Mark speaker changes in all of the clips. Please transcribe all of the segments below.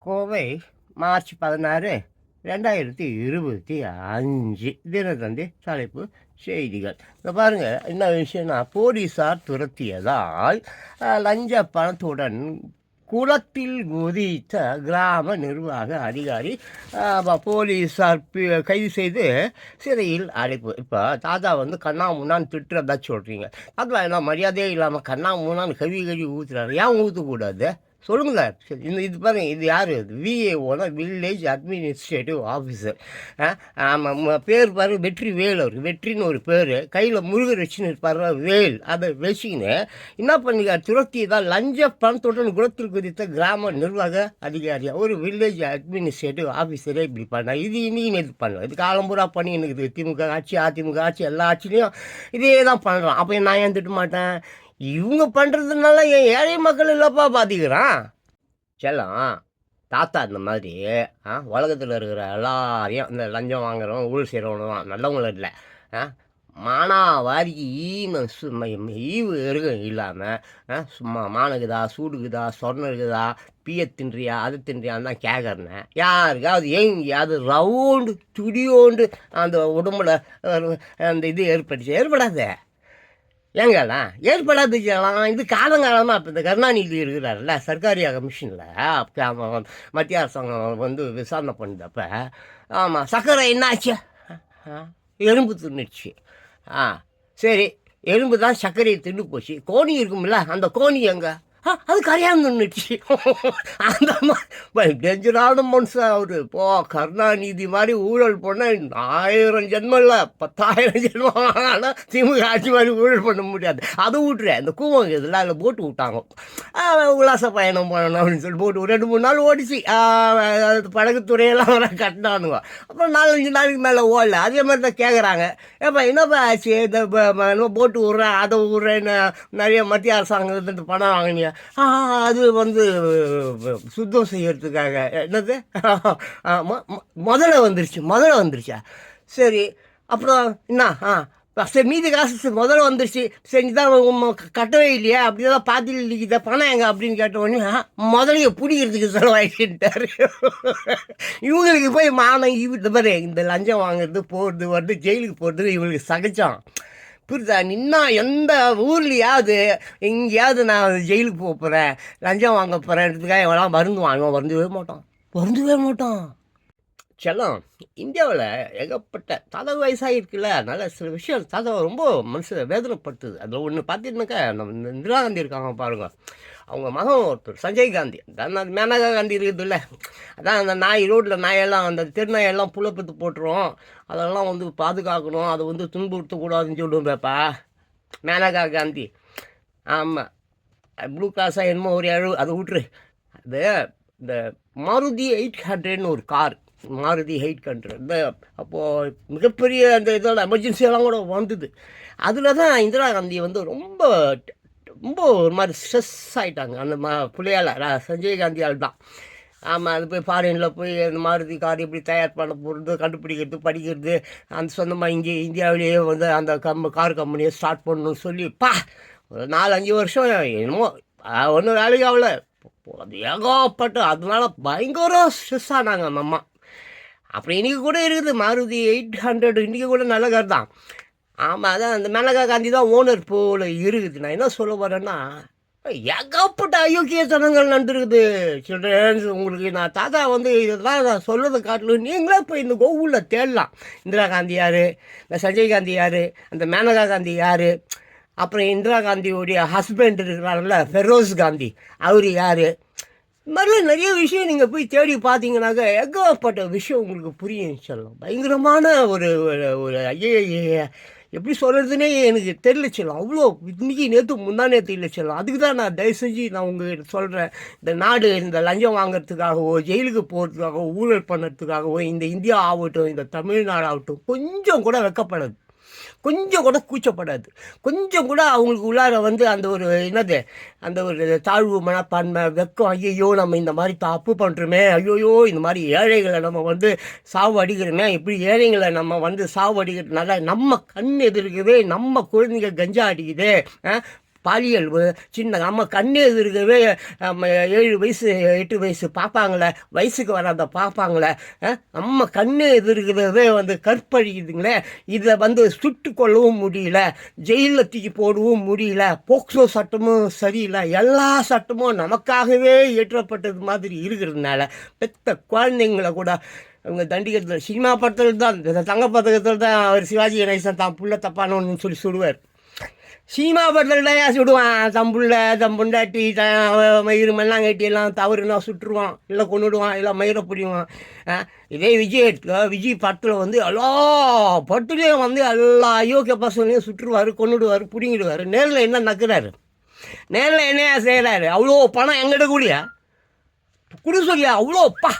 Speaker 1: Kovai March 16, 2025 Dinathanthi தலைப்பு செய்திகள். இங்க பாருங்க, என்ன விஷயம்னா, போலீசார் துரத்தியதால் லஞ்ச பணத்துடன் குளத்தில் குதித்த கிராம நிர்வாக அதிகாரி போலீசார் கைது செய்து சிறையில் அடைப்பு. இப்போ தாத்தா வந்து கண்ணா முன்னான்னு திட்டுறதா சொல்கிறீங்க. தாத்தா என்ன மரியாதையே இல்லாமல் கண்ணா முன்னான்னு கவி ஊற்றுறாரு. ஏன் ஊற்றக்கூடாது சொல்லுங்களேன். சரி, இது பாருங்க, இது யார்? விஏஓனா வில்லேஜ் அட்மினிஸ்ட்ரேட்டிவ் ஆஃபீஸர். ஆமாம், பேர் பாரு, வெற்றி வேல். அவருக்கு வெற்றின்னு ஒரு பேர், கையில் முருகர் வச்சுன்னு இருப்பார் வேல். அதை வச்சுக்கின்னு என்ன பண்ணிக்கார்? துரத்தி தான் லஞ்ச பணத்துடன் குளத்தில் குதித்த கிராம நிர்வாக அதிகாரியா ஒரு வில்லேஜ் அட்மினிஸ்ட்ரேட்டிவ் ஆஃபீஸரே இப்படி பண்ணார். இது இன்னைக்கு இது பண்ணலாம். இது காலம்பூரா பண்ணி இருக்குது. திமுக ஆட்சி, அதிமுக ஆட்சி, எல்லா ஆட்சிலையும் இதே தான் பண்ணுறான். அப்போ நான் ஏன் திட்ட மாட்டேன்? இவங்க பண்ணுறதுனால என் ஏழை மக்கள் இல்லப்பா பாதிக்கிறான். செல்லம், தாத்தா இந்த மாதிரி உலகத்தில் இருக்கிற எல்லாரையும் இந்த லஞ்சம் வாங்குறவன் ஊழல் செய்கிறவனு தான் நல்லவங்களும் இல்லை. மானாவாரிக்கு ஈவு இருக்க இல்லாமல் சும்மா மானுக்குதா, சூடுக்குதா, சொர்ணம் இருக்குதா, பிய தின்றியா, அது தின்றியான்னு தான் கேட்குறேன். யாருக்காவது எங்கேயாவது ரவுண்டு துடியோண்டு அந்த உடம்புல அந்த இது ஏற்படாத ஏங்கண்ணா ஏற்படாதுக்கலாம். இது காலங்காலமாக இப்போ இந்த கருணாநிதி இருக்கிறார்ல, சர்க்காரி கமிஷனில் மத்திய அரசாங்கம் வந்து விசாரணை பண்ணுறப்ப, ஆமாம், சர்க்கரை என்னாச்சு? எறும்பு தின்னுச்சு. சரி, எறும்பு தான் சர்க்கரையை தின்னு போச்சு. கோணி இருக்கும்ல, அந்த கோணி எங்கே? அது கரையாந்து நின்றுச்சு. அந்த மாதிரி டேஞ்சரான மனுஷன் அவர். இப்போ கருணாநிதி மாதிரி ஊழல் பண்ண 1000 ஜென்மம் இல்லை, 10,000 ஜென்மம் ஆனால் திமுக ஆட்சி மாதிரி ஊழல் பண்ண முடியாது. அதை விட்டுறேன். இந்த கூவங்க இதில் அதில் போட்டு விட்டாங்க. உல்லாச பயணம் பண்ணணும் அப்படின்னு சொல்லி போட்டு 2-3 நாள் ஓடிச்சு. படகுத்துறையெல்லாம் வர கட்டினானுங்க. அப்புறம் 4-5 நாளைக்கு மேலே ஓடல. அதே மாதிரி தான் கேட்குறாங்க, ஏப்பா என்னப்பா ஆச்சு? இந்த போட்டு விட்றேன், அதை விட்றேன்னு நிறைய மத்திய அரசாங்கத்துக்கு பணம் வாங்கினியா? அது வந்து சுத்தம் செய்யறதுக்காக. என்னது? முதல்ல வந்துருச்சா? சரி, அப்புறம் என்ன? சரி, மீதி காசு முதல்ல வந்துருச்சு, செஞ்சுதான் கட்டவே இல்லையா? அப்படிதான் பார்த்துட்டு பணம் எங்க அப்படின்னு கேட்ட உடனே முதலைய பிடிக்கிறதுக்கு செலவாயிட்டாரு. இவங்களுக்கு போய் மானம் இந்த மாதிரி இந்த லஞ்சம் வாங்குறது, போகிறது, வருது, ஜெயிலுக்கு போகிறது இவங்களுக்கு சகஜம். புரியுதா? நின்னா எந்த ஊர்லையாவது எங்கேயாவது நான் ஜெயிலுக்கு போக போகிறேன், லஞ்சம் வாங்க போகிறேன்றதுக்காக எவ்வளோ வருந்தவே மாட்டான். செல்லம், இந்தியாவில் ஏகப்பட்ட தாத்தா வயசாகிருக்குல்ல, நல்ல சில விஷயம் தாத்தா ரொம்ப மனசை வேதனைப்படுத்துது. அதில் ஒன்று பார்த்தீங்கன்னாக்கா, நம்ம இந்த இந்திரா காந்தி இருக்காங்க பாருங்க, அவங்க மகன் ஒருத்தர் சஞ்சய் காந்தி, அந்த மேனகா காந்தி இருக்குது இல்லை, அதான் அந்த நாய் ரோட்டில் நாயெல்லாம் அந்த தெருநாயெல்லாம் புலப்பத்து போட்டுரும், அதெல்லாம் வந்து பாதுகாக்கணும், அதை வந்து துன்புறுத்தக்கூடாதுன்னு சொல்லுவேன்ப்பா மேனகா காந்தி. ஆமாம், ப்ளூ கிராஸாக என்னமோ ஒரு அதை விட்டுரு. அது இந்த மாருதி 800ன்னு ஒரு கார், மாருதி 800. இந்த அப்போது மிகப்பெரிய அந்த இதோட எமர்ஜென்சியெல்லாம் கூட வந்தது. அதில் தான் இந்திரா காந்தி வந்து ரொம்ப ரொம்ப ஒரு மாதிரி ஸ்ட்ரெஸ் ஆகிட்டாங்க அந்த பிள்ளையால், சஞ்சய் காந்தியால் தான். ஆமாம், அது போய் ஃபாரினில் போய் அந்த மாருதி கார் எப்படி தயார் பண்ண போகிறது, கண்டுபிடிக்கிறது, படிக்கிறது, அந்த சொந்தமாக இங்கே இந்தியாவிலேயே வந்து அந்த கார் கம்பெனியை ஸ்டார்ட் பண்ணணும்னு சொல்லி ஒரு 4-5 வருஷம் என்னமோ ஒன்றும் வேலைக்கு ஆகலை. அது ஏகப்பட்ட, அதனால பயங்கர ஸ்ட்ரெஸ் ஆனாங்க அந்த அம்மா. அப்புறம் இன்றைக்கி கூட இருக்குது மாருதி 800, இன்றைக்கி கூட நல்ல கார் தான். ஆமாம், அதான் அந்த மேனகா காந்தி தான் ஓனர் போல் இருக்குது. நான் என்ன சொல்ல வரேன்னா, ஏகப்பட்ட அயோக்கியத்தனங்கள் நடந்துருக்குது சில்ட்ரன்ஸ். உங்களுக்கு நான் தாத்தா வந்து இதெல்லாம் நான் சொல்கிறத காட்டிலும் நீங்களே போய் இந்த கோகுலில் தேடலாம். இந்திரா காந்தி யார், இந்த சஞ்சய் காந்தி யார், அந்த மேனகா காந்தி யார், அப்புறம் இந்திரா காந்தியோடைய ஹஸ்பண்ட் இருக்கிறாருல்ல ஃபெரோஸ் காந்தி, அவர் யார், இது மாதிரிலாம் நிறைய விஷயம் நீங்கள் போய் தேடி பார்த்தீங்கன்னாக்க ஏகப்பட்ட விஷயம் உங்களுக்கு புரியும். சொல்லலாம் பயங்கரமான ஒரு ஒரு ஐய எப்படி சொல்கிறதுனே எனக்கு தெரியல செல்லம். அவ்வளோ இன்றைக்கி முந்தா நேற்று இல்லை செல்லம். அதுக்கு தான் நான் தயவு செஞ்சு நான் உங்கள்கிட்ட சொல்கிறேன், இந்த நாடு இந்த லஞ்சம் வாங்கிறதுக்காகவோ, ஜெயிலுக்கு போகிறதுக்காகவோ, ஊழல் பண்ணுறதுக்காகவோ இந்த இந்தியா ஆகட்டும், இந்த தமிழ்நாடு ஆகட்டும், கொஞ்சம் கூட வெக்கப்படாது, கொஞ்சம் கூட கூச்சப்படாது, கொஞ்சம் கூட அவங்களுக்கு உள்ளார வந்து அந்த ஒரு என்னது, அந்த ஒரு தாழ்வு மனப்பான்மை, வெக்கம், ஐயோ நம்ம இந்த மாதிரி தப்பு பண்ணுறோமே, ஐயோயோ இந்த மாதிரி ஏழைகளை நம்ம வந்து சாவு அடிக்கிறோமே, இப்படி ஏழைங்களை நம்ம வந்து சாவு அடிக்கிறதுனால நம்ம கண் எதிர்க்குது, நம்ம குழந்தைங்க கஞ்சா அடிக்குது, பாலியல் சின்ன நம்ம கண்ணு எதிர்க்கவே 7 வயசு 8 வயசு பார்ப்பாங்களே, வயசுக்கு வராத பார்ப்பாங்களே, நம்ம கண்ணு எதிர்க்கிறதே வந்து கற்பழிக்குதுங்களே. இதை வந்து சுட்டு கொள்ளவும் முடியல, ஜெயிலில் தூக்கி போடவும் முடியல, போக்சோ சட்டமும் சரியில்லை, எல்லா சட்டமும் நமக்காகவே இயற்றப்பட்டது மாதிரி இருக்கிறதுனால பெத்த குழந்தைங்களை கூட அவங்க தண்டிக்கிறதுல சினிமா படத்தில் தான் தங்க பதக்கத்தில் தான் அவர் சிவாஜி கணேசன் தான் புள்ள தப்பானு சொல்லி சொல்லுவார். சினிமா படத்தில் தான் ஏன் சுடுவான், தம்புள்ள தம்புண்டாட்டி மயிறு மண்ணாங்கட்டி எல்லாம் தவறுனா சுட்டுருவான், இல்லை கொண்டுடுவான், இல்லை மயிரை பிடிவான். இதே விஜய் படத்தில் வந்து எல்லா படத்துலேயும் வந்து எல்லா அயோக்கிய பசங்களையும் சுட்டுருவார், கொண்டுடுவார், பிடிங்கிடுவார். நேரில் என்ன நக்குறாரு, நேரில் என்னையா செய்கிறாரு? அவ்வளோ பணம் எங்கிட்ட கூடியா குடு சொல்லியா? அவ்வளோப்பா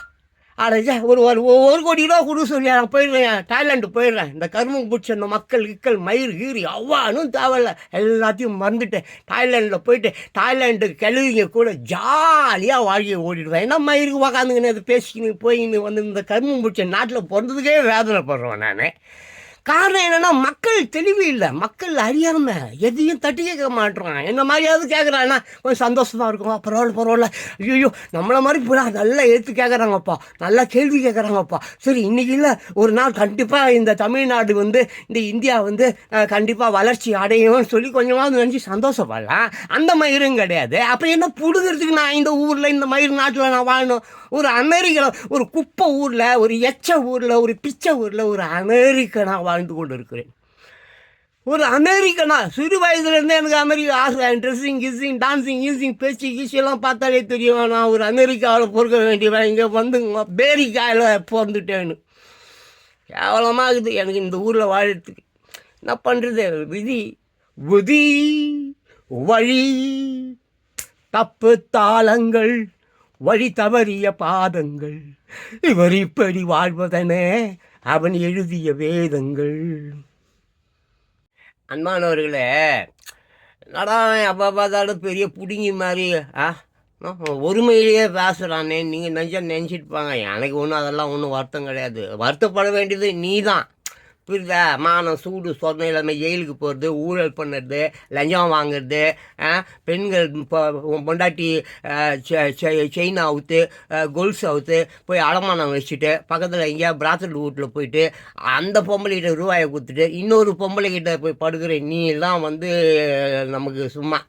Speaker 1: அடைச்சா ஒரு 1 கோடி ரூபா கொடு சொல்லியா? நான் போயிடுறேன், தாய்லாண்டு போயிடுறேன். இந்த கரும்பு பிடிச்ச இந்த மக்கள் மயிர் கீறி அவ்வானும் தேவையில்ல, எல்லாத்தையும் மறந்துட்டேன். தாய்லாண்டில் போயிட்டு தாய்லாண்டு கிழவிங்க கூட ஜாலியாக வாழ்க்கையை ஓடிடுவேன். என்ன மயிருக்கு உக்காந்துங்கன்னு அதை பேசிக்கின்னு போயின்னு வந்து இந்த கரும்பு பிடிச்ச நாட்டில் பிறந்ததுக்கே வேதனைப்படுறேன் நான். காரணம் என்னென்னா மக்கள் தெளிவு இல்லை, மக்கள் அறியாமல் எதையும் தட்டி கேட்க மாட்டேறான். என்ன மாதிரியாவது கேட்குறான்னா கொஞ்சம் சந்தோஷமாக இருக்கும், பரவாயில்ல ஐயோ நம்மளை மாதிரி போல நல்லா எடுத்து கேட்குறாங்கப்பா, நல்லா கேள்வி கேட்குறாங்கப்பா. சரி இன்றைக்கி இல்லை ஒரு நாள் கண்டிப்பாக இந்த தமிழ்நாடு வந்து இந்த இந்தியா வந்து கண்டிப்பாக வளர்ச்சி அடையும்னு சொல்லி கொஞ்சமாவது நினச்சி சந்தோஷப்படலாம். அந்த மயிரும் கிடையாது. அப்புறம் என்ன புடுங்கிறதுக்கு நான் இந்த ஊரில் இந்த மயிர் நாட்டில் நான் வாழணும்? ஒரு அமெரிக்காவில் ஒரு குப்பை ஊரில், ஒரு எச்ச ஊரில், ஒரு பிச்சை ஊரில் ஒரு அமெரிக்கனாக வாழ்ந்து கொண்டு இருக்கிறேன். ஒரு அமெரிக்கனா சிறு வயதுலேருந்தே எனக்கு அமெரிக்கா ஆசை. ட்ரெஸ்ஸிங் டான்ஸிங் பேச்சு கீச்செல்லாம் பார்த்தாலே தெரியும் நான் ஒரு அமெரிக்காவில் பிறக்க வேண்டியவன், இங்கே வந்து அமெரிக்காவில் பிறந்துட்டேன்னு. கேவலமாக இருக்குது எனக்கு இந்த ஊரில் வாழறதுக்கு. என்ன பண்ணுறது? விதி வழி தப்பு தாளங்கள் வழி தவறிய பாதங்கள், இவர் இப்படி வாழ்வதனே அவன் எழுதிய வேதங்கள். அன்பானவர்களே, நடாவன் அப்பா பார்த்தாலும் பெரிய புடுங்கி மாதிரி ஒருமையிலேயே பேசுகிறானே நீங்கள் நினச்சிட்டுப்பாங்க. எனக்கு ஒன்றும் அதெல்லாம் ஒன்றும் வருத்தம் கிடையாது. வருத்தப்பட வேண்டியது நீ தான். புரியுதா? மானம் சூடு சொன்ன இல்லாமல் ஜெயிலுக்கு போகிறது, ஊழல் பண்ணுறது, லஞ்சம் வாங்குறது, பெண்கள் பொண்டாட்டி செயின் அவுத்து கொலுசு அவுத்து போய் அடமானம் வச்சுட்டு பக்கத்தில் எங்கேயா பிராத்தல் வீட்டில் போயிட்டு அந்த பொம்பளைகிட்ட ரூபாயை கொடுத்துட்டு இன்னொரு பொம்பளைக்கிட்ட போய் படுக்கிற நீ எல்லாம் வந்து நமக்கு சும்மா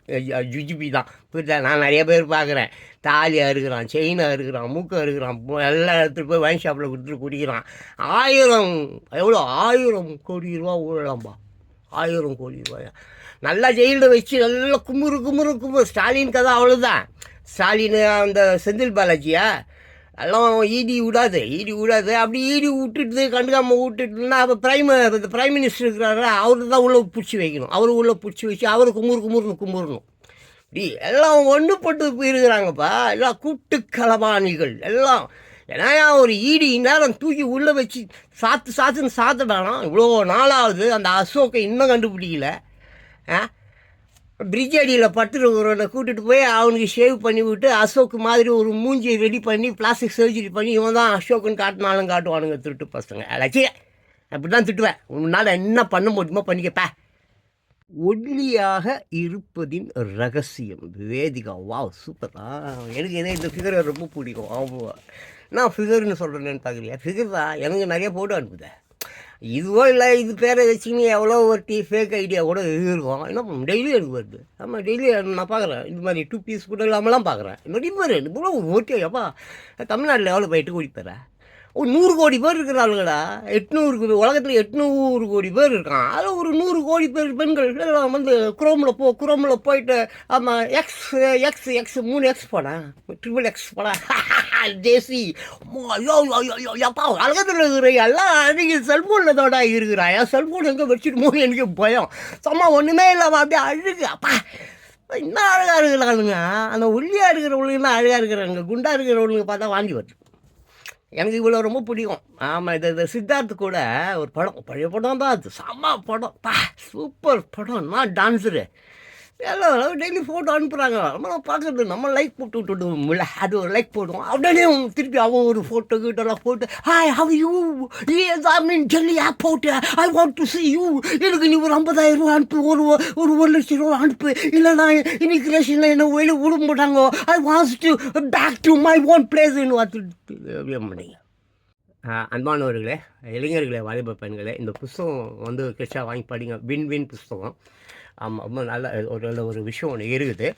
Speaker 1: ஜுஜிபி தான். புரியுதா? நான் நிறைய பேர் பார்க்குறேன், தாலியாக இருக்கிறான், செயினாக இருக்கிறான், மூக்கம் இருக்கிறான், எல்லா இடத்துக்கு போய் வைன் ஷாப்பில் கொடுத்துட்டு குடிக்கிறான். 1000 கோடி ரூபா ஊழலாம்பா, 1000 கோடி ரூபாயா. நல்லா ஜெயிலில் வச்சு நல்லா குமுறு. ஸ்டாலின் கதை அவ்வளோதான். ஸ்டாலின் அந்த செந்தில் பாலாஜியா எல்லாம் ஈடி விடாது. அப்படி ஈடி விட்டுட்டு கண்டுக்காமல் விட்டுட்டுனா அப்போ பிரைம் மினிஸ்டர் இருக்கிறாரு, அவரு தான் உள்ளே பிடிச்சி வைக்கணும். அவரு உள்ளே பிடிச்சி வச்சு அவரு குமுறணும். இப்படி எல்லாம் ஒன்று போட்டு போயிருக்கிறாங்கப்பா. எல்லாம் கூட்டு களவாணிகள் எல்லாம். ஏன்னா ஒரு ஈடி நேரம் தூக்கி உள்ளே வச்சு சாத்துன்னு சாத்துட்டானா. இவ்வளோ நாளாவது அந்த அசோக்கை இன்னும் கண்டுபிடிக்கல. பிரிட்ஜ் அடியில் படுத்துருக்கிறவனை கூட்டிகிட்டு போய் அவனுக்கு ஷேவ் பண்ணி விட்டு அசோக்கு மாதிரி ஒரு மூஞ்சியை ரெடி பண்ணி பிளாஸ்டிக் சர்ஜரி பண்ணி இவன் தான் அசோக்குன்னு காட்டினாலும் காட்டுவானுங்க திருட்டு பசங்க. அதாச்சு அப்படி தான் திட்டுவேன். உன்னால் என்ன பண்ண முடியுமோ பண்ணிக்கப்பா. ஒல்லியாக இருப்பதின் ரகசியம் வேதிகா. Wow super. எனக்கு இந்த ஃபிகரை ரொம்ப பிடிக்கும். ஆமாம், நான் ஃபிகர்னு சொல்கிறேன்னு பார்க்குறியா? ஃபிகர் தான் எனக்கு நிறைய ஃபோட்டோ அனுப்புதேன். இதுவோ இல்லை இது பேரை வச்சுக்கின்னு எவ்வளோ ஒரு ஃபேக் ஐடியா கூட இருக்கும். என்ன டெய்லி எனக்கு வருது. ஆமாம், டெய்லி நான் பார்க்குறேன். இது மாதிரி 2 பீஸ் கூட இல்லாமலாம் பார்க்குறேன். நிறைய பேர் இவ்வளோ ஓகே. அப்பா தமிழ்நாட்டில் எவ்வளோ போயிட்டு குடிப்பேன். 100 கோடி பேர் இருக்கிறாளுங்கடா. 800 உலகத்தில் 800 கோடி பேர் இருக்கான். அதில் ஒரு 100 கோடி பேர் பெண்கள் எல்லாம் வந்து குரோமில் போயிட்டு ஆமாம் எக்ஸ் 3X போனேன், XXX போனேன். ஜேசி அப்பா உலகத்தில் இருக்கிற எல்லாம் அன்றைக்கி செல்ஃபோனில் தோடா இருக்கிறான். என் செல்ஃபோன் எங்கே வச்சுட்டு எனக்கு பயம். சும்மா ஒன்றுமே இல்லாமல் அப்படியே அழுகு. அப்பா இன்னும் அழகாக இருக்கிறானுங்க. அந்த ஒல்லியாக இருக்கிறவங்களுக்குலாம் அழகாக இருக்கிறாங்க. குண்டாக இருக்கிறவங்களுக்கு பார்த்தா வாங்கி வருது. எனக்கு இவ்வளோ ரொம்ப பிடிக்கும். ஆமாம், இந்த சித்தார்த்து கூட ஒரு படம், பழைய படம் தான் அது, செம்ம படம். சூப்பர் படம். நான் டான்ஸரு எல்லாம் டெய்லி ஃபோட்டோ அனுப்புகிறாங்க. நம்மளாம் பார்க்குறது, நம்ம லைக் போட்டு விட்டுவிடுவோம்ல, அது ஒரு லைக் போடுவோம். உடனே திருப்பி அவன் ஒரு ஃபோட்டோ கிட்டலாம் போட்டு, hi how you, yes I mean Delhi airport, I want to see you, எனக்கு நீ ஒரு 50,000 ரூபா அனுப்பு, ஒரு லட்சம் ரூபா அனுப்பு, இல்லைனா இமிக்ரேஷனில் என்ன வெளியே விட மாட்டாங்க, I wants to back to my own பிளேஸ்ன்னு பார்த்துட்டு பண்ணிங்க. அன்பானவர்களே, இளைஞர்களே, வாலிப பெண்களே, இந்த புஸ்தகம் வந்து கிருஷ்ணா வாங்கி படிங்க. வின் வின் புஸ்தகம். ஆமாம், ரொம்ப நல்ல ஒரு விஷயம் ஒன்று இருக்குது.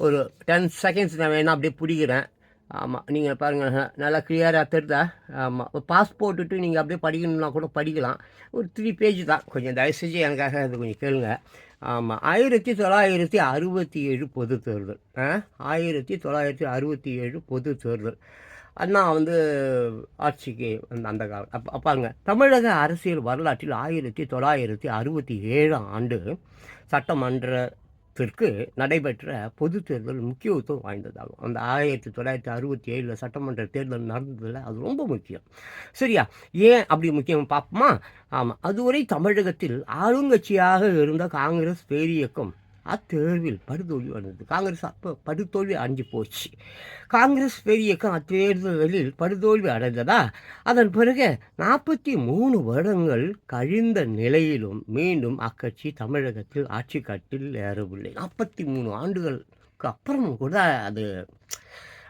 Speaker 1: ஒரு 10 செகண்ட்ஸ் நான் வேணால் அப்படியே பிடிக்கிறேன். ஆமாம், நீங்கள் பாருங்கள், நல்லா கிளியராக தெரிதா? ஆமாம், பாஸ் போட்டுட்டு நீங்கள் அப்படியே படிக்கணும்னா கூட படிக்கலாம். ஒரு 3 பேஜ் தான். கொஞ்சம் தயவு செஞ்சு எனக்காக அது கொஞ்சம் கேளுங்க. ஆமாம், 1967 பொது தேர்தல். 1967 பொது தேர்தல். அண்ணா வந்து ஆட்சிக்கு அந்த காலம் அப்பாங்க. தமிழக அரசியல் வரலாற்றில் 1967 ஆண்டு சட்டமன்றத்திற்கு நடைபெற்ற பொது தேர்தல் முக்கியத்துவம் வாய்ந்ததாகும். அந்த 1967 சட்டமன்ற தேர்தல் நடந்ததில் அது ரொம்ப முக்கியம். சரியா? ஏன் அப்படி முக்கியம் பார்ப்போமா? ஆமாம், அதுவரை தமிழகத்தில் ஆளுங்கட்சியாக இருந்த காங்கிரஸ் பேரியக்கம் அத்தேர்வில் படுதோல்வி வந்தது. காங்கிரஸ் அப்போ படுதோல்வி அடைஞ்சு போச்சு. காங்கிரஸ் பேரியக்கம் அத்தேர்தலில் படுதோல்வி அடைந்ததா? அதன் பிறகு 43 வருடங்கள் கழிந்த நிலையிலும் மீண்டும் அக்கட்சி தமிழகத்தில் ஆட்சி கட்டில் ஏறவில்லை. 43 ஆண்டுகளுக்கு அப்புறமும் கூட அது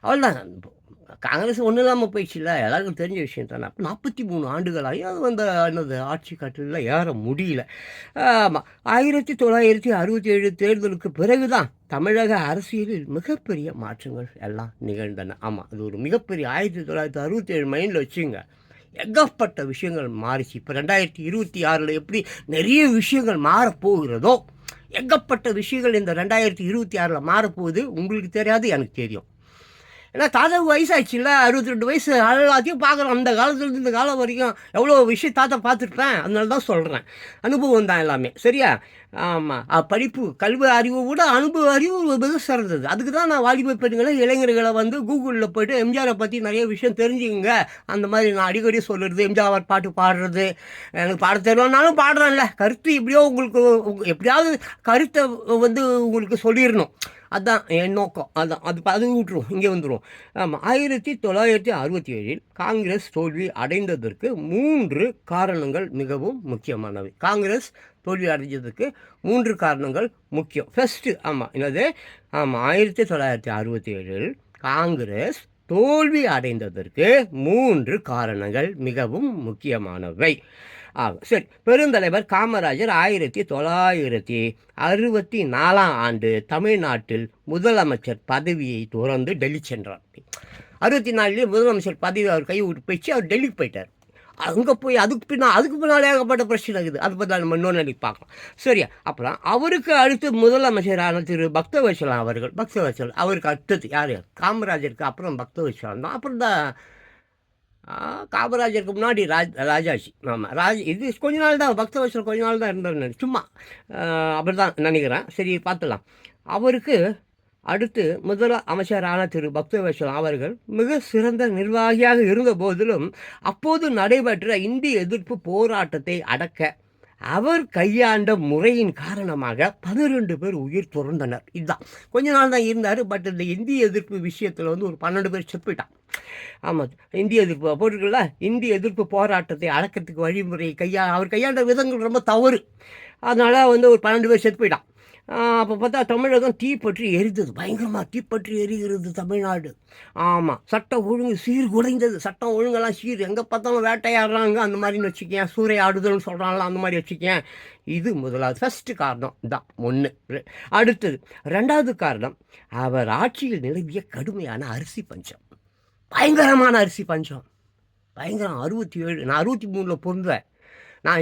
Speaker 1: அவ்வளோதான். காங்கிரஸ் ஒன்றும் இல்லாமல் போயிடுச்சுல்ல, எல்லாருக்கும் தெரிஞ்ச விஷயம் தானே. 43 ஆண்டுகளாகி அது வந்து என்னது ஆட்சி கட்டிலில் ஏற முடியல. ஆமாம், 1967 தேர்தலுக்கு பிறகு தான் தமிழக அரசியலில் மிகப்பெரிய மாற்றங்கள் எல்லாம் நிகழ்ந்தன. ஆமாம், அது ஒரு மிகப்பெரிய 1967 மைண்டில் வச்சுங்க. ஏகப்பட்ட விஷயங்கள் மாறிச்சு. இப்போ 2026 எப்படி நிறைய விஷயங்கள் மாறப்போகிறதோ, ஏகப்பட்ட விஷயங்கள் இந்த 2026 மாறப்போகுது. உங்களுக்கு தெரியாது, எனக்கு தெரியும். ஏன்னா தாத்தாவுக்கு வயசாகிடுச்சு இல்லை, 62 வயசு. எல்லாத்தையும் பார்க்குறோம். அந்த காலத்துலேருந்து இந்த காலம் வரைக்கும் எவ்வளோ விஷயம் தாத்தா பார்த்துருப்பேன். அதனால தான் சொல்கிறேன். அனுபவம் தான் எல்லாமே. சரியா? ஆமாம், படிப்பு கல்வி அறிவை விட அனுபவ அறிவு மிக சிறந்தது. அதுக்கு தான் நான் வாலிப பெண்களை, இளைஞர்களை வந்து கூகுளில் போய்ட்டு எம்ஜிஆரை பற்றி நிறைய விஷயம் தெரிஞ்சுக்கங்க அந்த மாதிரி நான் அடிக்கடி சொல்லுறது. எம்ஜிஆர் பாட்டு பாடுறது, எனக்கு பாட தெரியலனாலும் பாடுறேன்ல. கருத்து எப்படியோ உங்களுக்கு எப்படியாவது கருத்தை வந்து உங்களுக்கு சொல்லிடணும். அதுதான் என் நோக்கம். அது விட்டுரும், இங்கே வந்துடும். ஆமாம், 1967 காங்கிரஸ் தோல்வி அடைந்ததற்கு 3 காரணங்கள் மிகவும் முக்கியமானவை. காங்கிரஸ் தோல்வி அடைஞ்சதுக்கு 3 காரணங்கள் முக்கியம். ஃபஸ்ட்டு என்னது? 1967 காங்கிரஸ் தோல்வி அடைந்ததற்கு 3 காரணங்கள் மிகவும் முக்கியமானவை. சரி, பெருந்தலைவர் காமராஜர் 1964 ஆண்டு தமிழ்நாட்டில் முதலமைச்சர் பதவியை துறந்து டெல்லி சென்றார். 64 முதலமைச்சர் பதவி அவர் கை விட்டு போயிடுச்சு. அவர் டெல்லிக்கு போயிட்டார். அங்கே போய் அதுக்கு பின்னால் ஏகப்பட்ட பிரச்சனை இருக்குது. அதை பற்றி நம்ம இன்னொன்று நாளைக்கு பார்க்கலாம். சரியா? அப்புறம் அவருக்கு அடுத்து முதலமைச்சரான திரு பக்தவத்சலம் அவர்கள். அவருக்கு அடுத்தது யார்? காமராஜருக்கு அப்புறம் பக்தவத்சலம் தான். அப்புறம் தான் காமராஜருக்கு முன்னாடி ராஜாஜி. ஆமாம், இது கொஞ்ச நாள் தான். பக்தவத்சலம் கொஞ்ச நாள் தான் இருந்தார், சும்மா அப்படி தான் நினைக்கிறேன். சரி, பார்த்துலாம். அவருக்கு அடுத்து முதலமைச்சரான திரு பக்தவத்சலம் அவர்கள் மிக சிறந்த நிர்வாகியாக இருந்த போதிலும் அப்போது நடைபெற்ற இந்திய எதிர்ப்பு போராட்டத்தை அடக்க அவர் கையாண்ட முறையின் காரணமாக 12 பேர் உயிர் துறந்தனர். இதுதான். கொஞ்ச நாள் தான் இருந்தார். பட் இந்த இந்திய எதிர்ப்பு விஷயத்தில் வந்து ஒரு 12 பேர் செத்து போயிட்டான். ஆமாம், இந்திய எதிர்ப்பு போட்டிருக்குல்ல, இந்திய எதிர்ப்பு போராட்டத்தை அடக்கிறதுக்கு வழிமுறை அவர் கையாண்ட விதங்கள் ரொம்ப தவறு. அதனால் வந்து ஒரு 12 பேர் செத்து போயிட்டான். அப்போ பார்த்தா தமிழகம் தீப்பற்றி எரிந்தது. பயங்கரமாக தீப்பற்றி எரிகிறது தமிழ்நாடு. ஆமாம், சட்டம் ஒழுங்கு சீர்குலைந்தது. சட்டம் ஒழுங்கெல்லாம் எங்கே பார்த்தாலும் வேட்டையாடுறாங்க அந்த மாதிரின்னு வச்சுக்கேன். சூறையாடுதல்னு சொல்கிறாங்களா அந்த மாதிரி வச்சுக்கேன். இது முதலாவது ஃபஸ்ட்டு காரணம் தான். 1. அடுத்தது 2வது காரணம், அவர் ஆட்சியில் நிலவிய கடுமையான அரிசி பஞ்சம். பயங்கரமான அரிசி பஞ்சம். பயங்கரம். 67 நான் 63 பிறந்தேன்.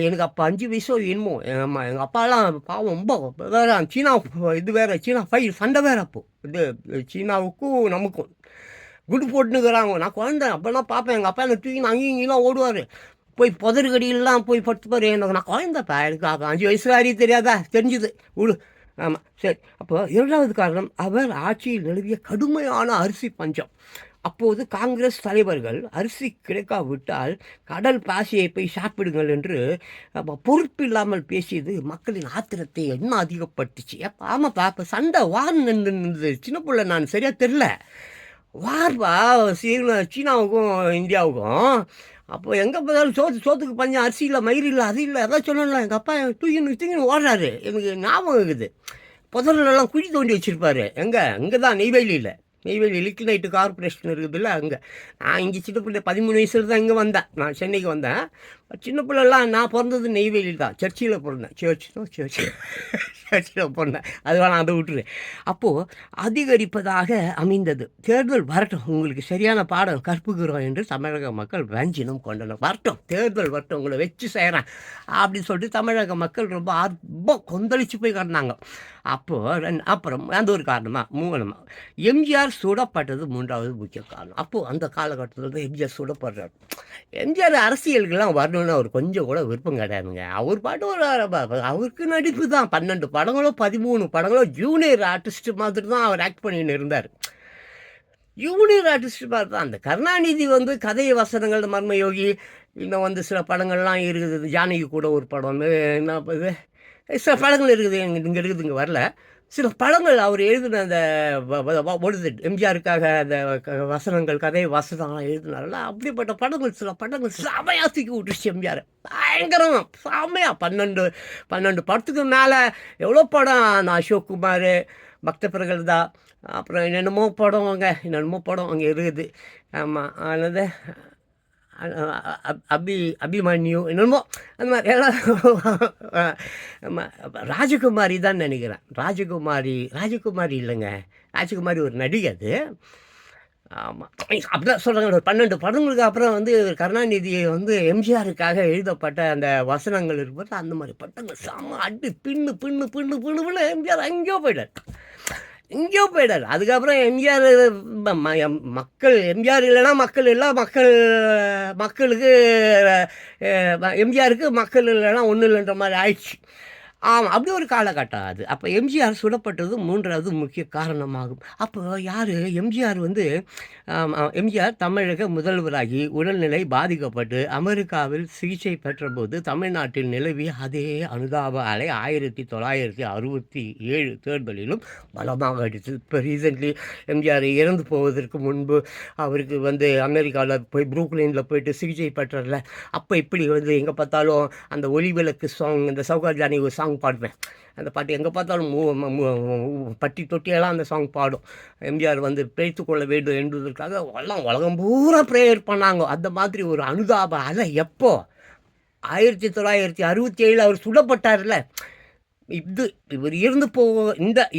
Speaker 1: எனக்கு அப்போ 5 வயசோ என்னமோ. எங்கள் அப்பாலாம் பாவம் ரொம்ப வேறு. சீனா இது வேறு, சீனா சண்டை வேறு. அப்போது இது சீனாவுக்கும் நமக்கும் குடு போட்டுனுக்கிறாங்க. நான் குழந்தை அப்போல்லாம் பார்ப்பேன். எங்கள் அப்பா எனக்கு தூக்கி அங்கேயும் இங்கேயும் ஓடுவார். போய் புதறுகடியெல்லாம் போய் படுத்துப்பார். எனக்கு நான் குழந்தைப்பா, எனக்கு 5 வயசு அறிய தெரியாதா, தெரிஞ்சுது விடு. ஆமாம், சரி. அப்போ 2வது காரணம், அவர் ஆட்சியில் நிலவிய கடுமையான அரிசி பஞ்சம். அப்போது காங்கிரஸ் தலைவர்கள் அரிசி கிடைக்காவிட்டால் கடல் பாசியை போய் சாப்பிடுங்கள் என்று பொறுப்பில்லாமல் பேசியது மக்களின் ஆத்திரத்தை என்ன அதிகப்பட்டுச்சு. ஆமாப்பா, இப்போ சண்டை வார் நின்று சின்ன பிள்ளை நான் சரியாக தெரில. வார்ப்பா சீனாவுக்கும் இந்தியாவுக்கும். அப்போ எங்கே பார்த்தாலும் சோத்துக்கு பஞ்சம், அரிசி இல்லை, மயிர் இல்லை, அது இல்லை, அதான் சொல்லலாம். எங்கள் அப்பா தூக்கின்னு ஓடுறாரு. எனக்கு ஞாபகம் இருக்குது. புதரெல்லாம் குழி தோண்டி வச்சுருப்பாரு. இங்கே தான் நெய்வேலி லிக்னைட்டு கார்பரேஷன் இருக்குதுல்ல, அங்கே. நான் இங்கே சின்ன பிள்ளை 13 வயசில் தான் இங்கே வந்தேன். நான் சென்னைக்கு வந்தேன். சின்ன பிள்ளைலாம் நான் பிறந்தது நெய்வேலியில் தான். சர்ச்சில் பிறந்தேன். சர்ச்சில் பிறந்தேன். அது வேணாம், அதை விட்டுரு. அப்போது அதிகரிப்பதாக அமைந்தது. தேர்தல் வரட்டும், உங்களுக்கு சரியான பாடம் கற்புகிறோம் என்று தமிழக மக்கள் வஞ்சினம் கொண்டனர். வரட்டும், தேர்தல் வரட்டும், உங்களை வச்சு செய்கிறேன் அப்படின்னு சொல்லிட்டு தமிழக மக்கள் ரொம்ப கொந்தளிச்சு போய் கிடந்தாங்க. அப்புறம் அந்த ஒரு காரணமாக மூலமாக எம்ஜிஆர் சுடப்பட்டது 3வது முக்கிய காரணம். அப்போது அந்த காலகட்டத்தில் தான் எம்ஜிஆர் சுடப்படுறார். எம்ஜிஆர் அரசியலுக்கெல்லாம் வரணும்னு அவர் கொஞ்சம் கூட விருப்பம் கிடையாதுங்க. அவர் பாட்டு அவருக்கு நடிப்பு தான். 12 படங்களோ 13 படங்களோ ஜூனியர் ஆர்டிஸ்ட் மாதிரி தான் அவர் ஆக்ட் பண்ணின்னு இருந்தார். ஜூனியர் ஆர்டிஸ்ட் மாதிரி தான். அந்த கருணாநிதி கதை வசனங்கள், மர்மயோகி, இன்னும் சில படங்கள்லாம் இருக்குது. ஜானகி கூட ஒரு படம், என்ன இது சில படங்கள் இருக்குது. இங்கே இருக்குது, இங்கே வரல. சில படங்கள் அவர் எழுதின அந்த எம்ஜிஆருக்காக அந்த வசனங்கள், கதை வசனம்லாம் எழுதினார்ல, அப்படிப்பட்ட படங்கள் சில படங்கள் செமையாக தூக்கி விட்டுருச்சு எம்ஜிஆர். பயங்கரம் செமையாக 12 படத்துக்கு மேலே எவ்வளோ படம். நான் அசோக் குமார், பக்த பிரகல்தா, அப்புறம் என்னென்னமோ படம் அங்கே இருக்குது. ஆமாம், அதனால அபிமன்யு என்னமோ அந்த மாதிரி எல்லாம். ராஜகுமாரி தான் நினைக்கிறேன். ராஜகுமாரி இல்லைங்க, ராஜகுமாரி ஒரு நடிகை. அது ஆமாம், அப்படிதான் சொல்கிறாங்க. ஒரு 12 படங்களுக்கு அப்புறம் கருணாநிதியை எம்ஜிஆருக்காக எழுதப்பட்ட அந்த வசனங்கள் இருக்கும்போது அந்த மாதிரி படங்கள் செம்ம அடி பின்னு எம்ஜிஆர் எங்கேயோ போயிடார். அதுக்கப்புறம் எம்ஜிஆர் இல்லைன்னா மக்கள் எல்லாம் மக்களுக்கு எம்ஜிஆருக்கு மக்கள் இல்லைன்னா ஒன்றும் இல்லைன்ற மாதிரி ஆயிடுச்சு. ஆமாம், அப்படி ஒரு காலகட்டம் அது. அப்போ எம்ஜிஆர் சுடப்பட்டது 3வது முக்கிய காரணமாகும். அப்போ யார் எம்ஜிஆர் தமிழக முதல்வராகி உடல்நிலை பாதிக்கப்பட்டு அமெரிக்காவில் சிகிச்சை பெற்றபோது தமிழ்நாட்டில் நிலவிய அதே அனுதாப அலை 1967 தேர்தலிலும் பலமாக அடித்தது. இப்போ ரீசெண்ட்லி எம்ஜிஆர் இறந்து போவதற்கு முன்பு அவருக்கு அமெரிக்காவில் போய் புரூக்லினில் போயிட்டு சிகிச்சை பெற்றல. அப்போ இப்படி எங்கே பார்த்தாலும் அந்த ஒளிவிளக்கு சாங், இந்த சௌகார் ஜானி ஒரு சாங் பாடுவேன். அந்த பாட்டு எங்கே பார்த்தாலும் பட்டி தொட்டியெல்லாம் அந்த சாங் பாடும். எம்ஜிஆர் பிழைத்து கொள்ள வேண்டும் என்பதற்காக எல்லாம் உலகம் பூரா ப்ரேயர் பண்ணாங்க. அந்த மாதிரி ஒரு அனுதாப அலை எப்போ 1967 அவர் சுடப்பட்டார்ல. இவர் இருந்து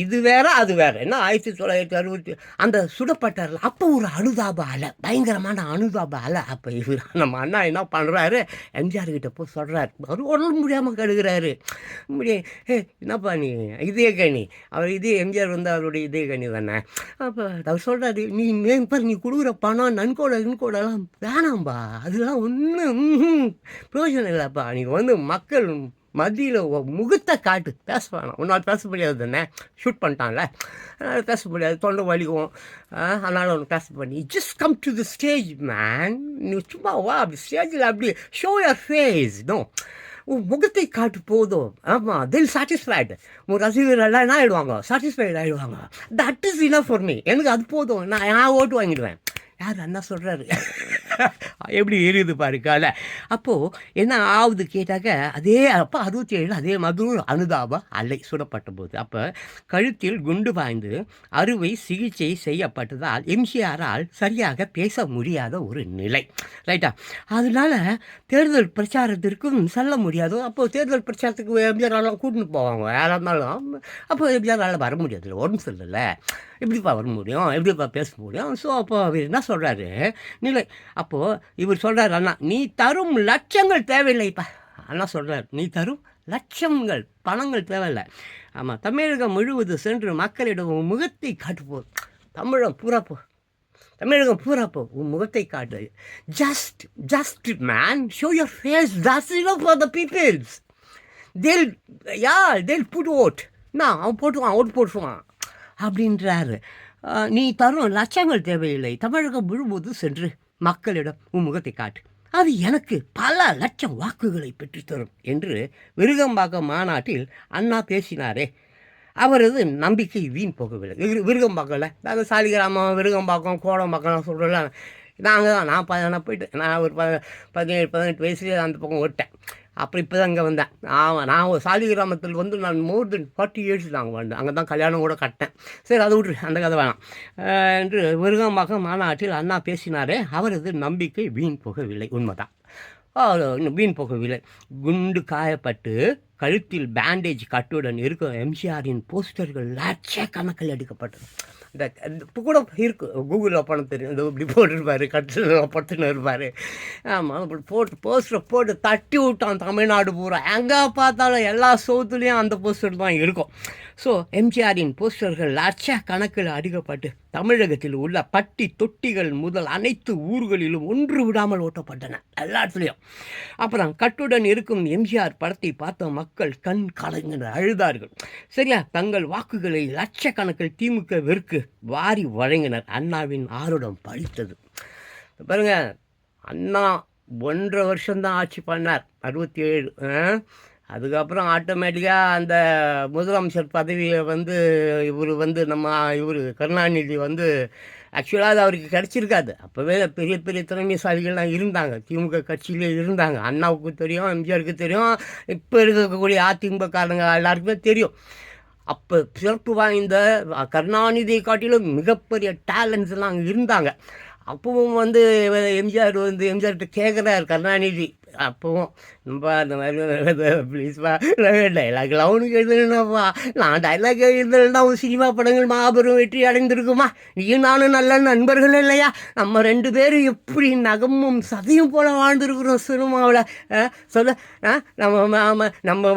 Speaker 1: இது வேற அது வேற. என்ன 1960 அந்த சுடப்பட்டார்ல, அப்போ ஒரு அனுதாப அலை, பயங்கரமான அனுதாப அலை. அப்போ இவர் நம்ம அண்ணா என்ன பண்ணுறாரு, எம்ஜிஆர் கிட்ட போய் சொல்கிறார். அவர் உடல் முடியாமல் கடுகிறாரு. என்னப்பா நீ இதே கனி, அவர் எம்ஜிஆர் அவருடைய இதே கனி தானே. அப்போ அவர் சொல்கிறாரு, நீ நீ கொடுக்குற பணம் நன்கொடைலாம் வேணாம்பா, அதெல்லாம் ஒன்றும் பிரயோஜனம் இல்லைப்பா. நீ மக்கள் மத்தியில் முகத்தை காட்டு, பேச வேணாம். ஒன்றால் பேச முடியாது தானே, ஷூட் பண்ணிட்டான்ல, அதனால் பேச முடியாது, தொண்டை வலிக்கும். அதனால் ஒன்று பேச பண்ணி just come to the stage man. நீ சும்மா வா, அப்படி ஸ்டேஜில் அப்படி ஷோ யர் ஃபேஸ். நோ, முகத்தை காட்டு போதும். ஆமாம், தில் சாட்டிஸ்ஃபைடு. உங்கள் ரசிகர்கள்லாம் என்ன ஆகிடுவாங்க, சாட்டிஸ்ஃபைடு ஆகிடுவாங்க. That is enough for me. எனக்கு அது போதும், நான் ஓட்டு வாங்கிடுவேன். யார் அண்ணா சொல்கிறாரு, எப்படி இருக்குது பாருக்கால. அப்போது என்ன ஆகுது கேட்டாக்க, அப்போ 67 அதே மாதிரி அனுதாப அலை சுடப்பட்ட போது. அப்போ கழுத்தில் குண்டு பாய்ந்து அறுவை சிகிச்சை செய்யப்பட்டதால் எம்ஜிஆரால் சரியாக பேச முடியாத ஒரு நிலை. ரைட்டா, அதனால் தேர்தல் பிரச்சாரத்திற்கும் செல்ல முடியாது. அப்போது தேர்தல் பிரச்சாரத்துக்கு எம்ஜிஆரெல்லாம் கூட்டின்னு போவாங்க யாராக இருந்தாலும். அப்போ எம்ஜிஆரால் வர முடியாது, உடம்பு சொல்லலை, எப்படிப்பா வர முடியும், எப்படிப்பா பேச முடியும். ஸோ அப்போ அவர் என்ன சொல்கிறாரு, நிலை. அப்போது இவர் சொல்கிறார், அண்ணா நீ தரும் லட்சங்கள் தேவையில்லைப்பா. அண்ணா சொல்கிறார், நீ தரும் லட்சங்கள் பணங்கள் தேவையில்லை. ஆமாம், தமிழகம் முழுவதும் சென்று மக்களிடம் உன் முகத்தை காட்டுப்போம். தமிழகம் பூரா போ, உன் முகத்தை காட்டு. Just man, show your face. That's enough for the peoples. they'll put vote. நான் அவன் போட்டுவான், ஓட்டு போட்டுருவான் அப்படின்றாரு. நீ தரும் லட்சங்கள் தேவையில்லை, தமிழகம் முழுவதும் சென்று மக்களிடம் உன் முகத்தை காட்டு, அது எனக்கு பல லட்சம் வாக்குகளை பெற்றுத்தரும் என்று விருகம்பாக்கம் மாநாட்டில் அண்ணா பேசினாரே, அவரது நம்பிக்கை வீண் போகவில்லை. விருகம்பாக்கம்ல நாங்கள் சாலிகிராமம், விருகம்பாக்கம், கோடம்பாக்கம் சொல்கிறோம். நாங்கள் தான் நான் போயிட்டு நான் ஒரு 17-18 வயசுலேயே அந்த பக்கம் ஓட்டேன். அப்புறம் இப்போ தான் இங்கே வந்தேன். நான் ஒரு சாலிகிராமத்தில் வந்து நான் மோர் தென் 40 இயர்ஸ் நாங்கள் வந்தேன். அங்கே தான் கல்யாணம் கூட கட்டினேன். சரி, அதை விட்டுரு, அந்த கதை வேணாம் என்று விருகம்பாக்கம் மாநாட்டில் அண்ணா பேசினாரே, அவரது நம்பிக்கை வீண் போகவில்லை. உண்மைதான், வீண் போகவில்லை. குண்டு காயப்பட்டு கழுத்தில் பேண்டேஜ் கட்டுடன் இருக்கும் எம்ஜிஆரின் போஸ்டர்கள் லட்சக்கணக்கில் எடுக்கப்பட்டது. இந்த இப்போ கூட இருக்குது, கூகுளில் பணம் தெரியும், இந்த இப்படி போட்டுருப்பார், கட்டில் பட்டுன்னு இருப்பார். ஆமாம், இப்படி போஸ்டரை போட்டு தட்டி விட்டான் தமிழ்நாடு பூரா. எங்கே பார்த்தாலும் எல்லா சவுத்துலேயும் அந்த போஸ்டர் தான் இருக்கும். ஸோ எம்ஜிஆரின் போஸ்டர்கள் லட்சக்கணக்கில் அடிக்கப்பட்டு தமிழகத்தில் உள்ள பட்டி தொட்டிகள் முதல் அனைத்து ஊர்களிலும் ஒன்று விடாமல் ஓட்டப்பட்டன, எல்லா இடத்துலையும். அப்புறம் கட்டுடன் இருக்கும் எம்ஜிஆர் படத்தை பார்த்த மக்கள் கண் கலங்கினர், அழுதார்கள். சரியா, தங்கள் வாக்குகளை லட்சக்கணக்கில் திமுகவிற்கு வாரி வழங்கினர். அண்ணாவின் ஆருடம் பழித்தது. பாருங்க, அண்ணா 1.5 வருஷம்தான் ஆட்சி பண்ணார், 67. அதுக்கப்புறம் ஆட்டோமேட்டிக்காக அந்த முதலமைச்சர் பதவியை வந்து இவர் கருணாநிதி ஆக்சுவலாக அது அவருக்கு கிடச்சிருக்காது. அப்போவே பெரிய பெரிய திறமைசாலிகள்லாம் இருந்தாங்க, திமுக கட்சியிலே இருந்தாங்க. அண்ணாவுக்கு தெரியும், எம்ஜிஆருக்கு தெரியும், இப்போ இருக்கக்கூடிய அதிமுக காரங்க எல்லாருக்குமே தெரியும். அப்போ சிறப்பு வாய்ந்த கருணாநிதியை காட்டிலும் மிகப்பெரிய டேலண்ட்ஸ்லாம் அங்கே இருந்தாங்க. அப்பவும் எம்ஜிஆர்கிட்ட கேட்குறாரு கருணாநிதி, அப்பவும் நம்ம அந்த மாதிரி ப்ளீஸ்ப்பா டைலாக்லாம் அவனுக்கு எழுதுனாப்பா, நான் டைலாக் எழுதுனா ஒரு சினிமா படங்கள் மாபெரும் வெற்றி அடைந்திருக்குமா, நீயும் நானும் நல்ல நண்பர்கள் இல்லையா, நம்ம 2 பேரும் எப்படி நகமும் சதையும் போல் வாழ்ந்துருக்குறோம் சினிமாவில் சொல்ல. நம்ம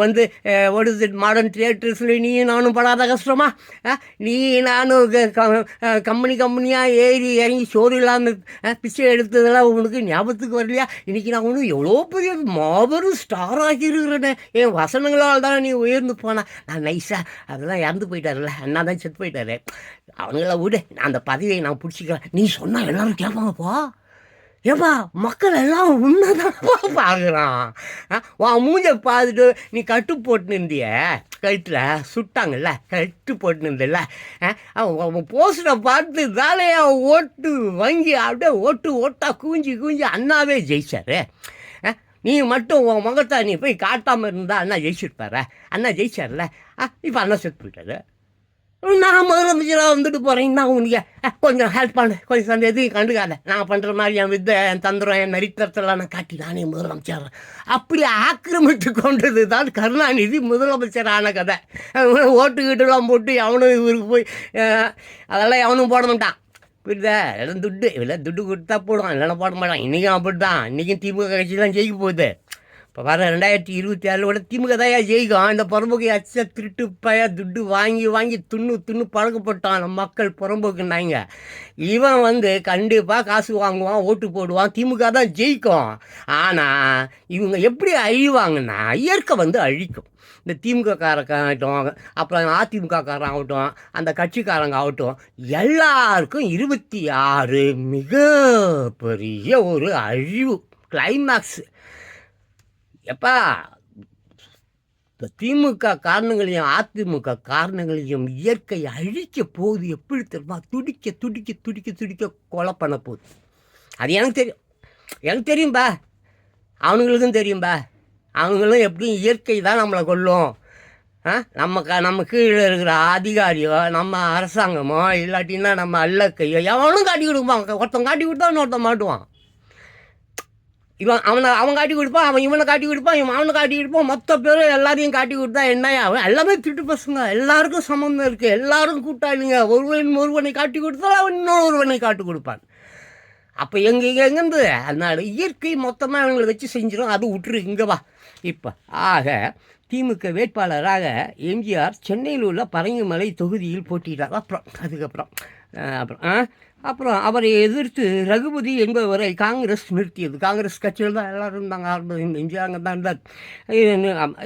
Speaker 1: ஓடுது மாடர்ன் தியேட்டர்ஸில் நீயும் நானும் படாத கஷ்டமா, நீ நானும் கம்பெனியாக ஏறி இறங்கி சோறு இல்லாமல் பிச்சை எடுத்ததெல்லாம் உனக்கு ஞாபகத்துக்கு வரலையா? இன்றைக்கி நான் ஒன்றும் எவ்வளோ பெரிய மாபெரும் ஸ்டார் ஆகியிருக்கிறேனே, என் வசனங்களால் தான் நீ உயர்ந்து போனா. நான் நைஸாக அதெல்லாம் இறந்து போயிட்டார்ல, அண்ணா தான் செத்து போயிட்டாரு, அவங்கள விட அந்த பதவியை நான் பிடிச்சிக்கிறேன், நீ சொன்னால் எல்லோரும் கேட்பாங்கப்பா, ஏப்பா மக்கள் எல்லாம் உண்மைதானப்பா பார்க்குறான். உன் மூஞ்சை பார்த்துட்டு நீ கட்டு போட்டுன்னு இருந்திய, கழுத்தில் சுட்டாங்கல்ல, கட்டு போட்டுன்னு இருந்தில்ல, அவன் போஸ்டரை பார்த்து தானே அவன் ஓட்டு வாங்கி அப்படியே ஓட்டாக கூஞ்சி அண்ணாவே ஜெயிச்சாரு. நீ மட்டும் உன் முகத்தை நீ போய் காட்டாமல் இருந்தால் அண்ணா ஜெயிச்சிருப்பார, அண்ணா ஜெயிச்சார்ல. இப்போ அண்ணா செத்து போயிட்டாரு, நான் முதலமைச்சராக வந்துட்டு போகிறேன், நான் உனக்கு கொஞ்சம் ஹெல்ப் பண்ணு, கொஞ்சம் எதையும் கண்டுக்காத, நான் பண்ணுற மாதிரி என் வித்தை, என் தந்திரம், என் நரித்தரத்தெல்லாம் நான் காட்டி நானே முதலமைச்சர். அப்படி ஆக்கிரமித்து கொண்டது தான் கருணாநிதி முதலமைச்சர் ஆன கதை. ஓட்டுக்கிட்டுலாம் போட்டு அவனும் இவருக்கு போய் அதெல்லாம் எவனும் போட மாட்டான், புரியுதா? எல்லாம் துட்டு கொடுத்தா போடுவான், இல்லைன்னா போட மாட்டான். இன்றைக்கும் அப்படி தான், இன்றைக்கும் திமுக கட்சி தான் ஜெயிக்க போகுது. இப்போ வர 2026 கூட திமுக தான் ஜெயிக்கும். இந்த புறம்போக்கு அச்ச திருட்டு துட்டு வாங்கி துண்ணு பழக்கப்பட்டான் நம்ம மக்கள் புறம்போக்குன்னாங்க. இவன் கண்டிப்பாக காசு வாங்குவான், ஓட்டு போடுவான், திமுக தான் ஜெயிக்கும். ஆனால் இவங்க எப்படி அழிவாங்கன்னா, இயற்கை அழிக்கும். இந்த திமுக காரக்காகட்டும், அப்புறம் அதிமுக காரன் ஆகட்டும், அந்த கட்சிக்காரங்க ஆகட்டும், எல்லாருக்கும் 26 மிக பெரிய ஒரு அழிவு கிளைமேக்ஸு. எப்பா, இந்த திமுக காரணங்களையும் அதிமுக காரணங்களையும் இயற்கை அழிக்க போகுது. எப்படி தெரியுமா? துடிக்க கொலை பண்ண போகுது. அது எனக்கு தெரியும்பா, அவனுங்களுக்கும் தெரியும்பா. அவங்களும் எப்படியும் இயற்கை தான் நம்மளை கொல்லும். நம்ம கீழே இருக்கிற அதிகாரியோ, நம்ம அரசாங்கமோ, இல்லாட்டின்னா நம்ம அல்லக்கையோ எவனும் காட்டி கொடுப்பான். ஒருத்தன் காட்டி கொடுத்தா இன்னொருத்தன் மாட்டுவான். அவன் காட்டி கொடுப்பான், அவன் இவனை காட்டி கொடுப்பான், இவன் அவனை காட்டி கொடுப்பான், மொத்த பேரும் எல்லாரையும் காட்டி கொடுத்தா என்ன ஆகும்? எல்லாமே திருட்டு பசங்க, எல்லாருக்கும் சம்மந்தம் இருக்குது, எல்லாரும் கூட்டாளிங்க. ஒருவனை காட்டி கொடுத்தாலும் அவன் இன்னொருவனை காட்டி கொடுப்பான். அப்போ எங்கேருந்து அதனால இயற்கை மொத்தமாக அவங்களை வச்சு செஞ்சிடும். அது விட்டுரு, இங்கே வா. இப்போ திமுக வேட்பாளராக எம்ஜிஆர் சென்னையில் உள்ள பரங்கிமலை தொகுதியில் போட்டியிட்டார். அப்புறம் அவரை எதிர்த்து ரகுபதி என்பவரை காங்கிரஸ் நிறுத்தியது. காங்கிரஸ் கட்சியில் தான் எல்லோரும் இருந்தாங்க, எம்ஜிஆர் அங்கே தான் இருந்தார்.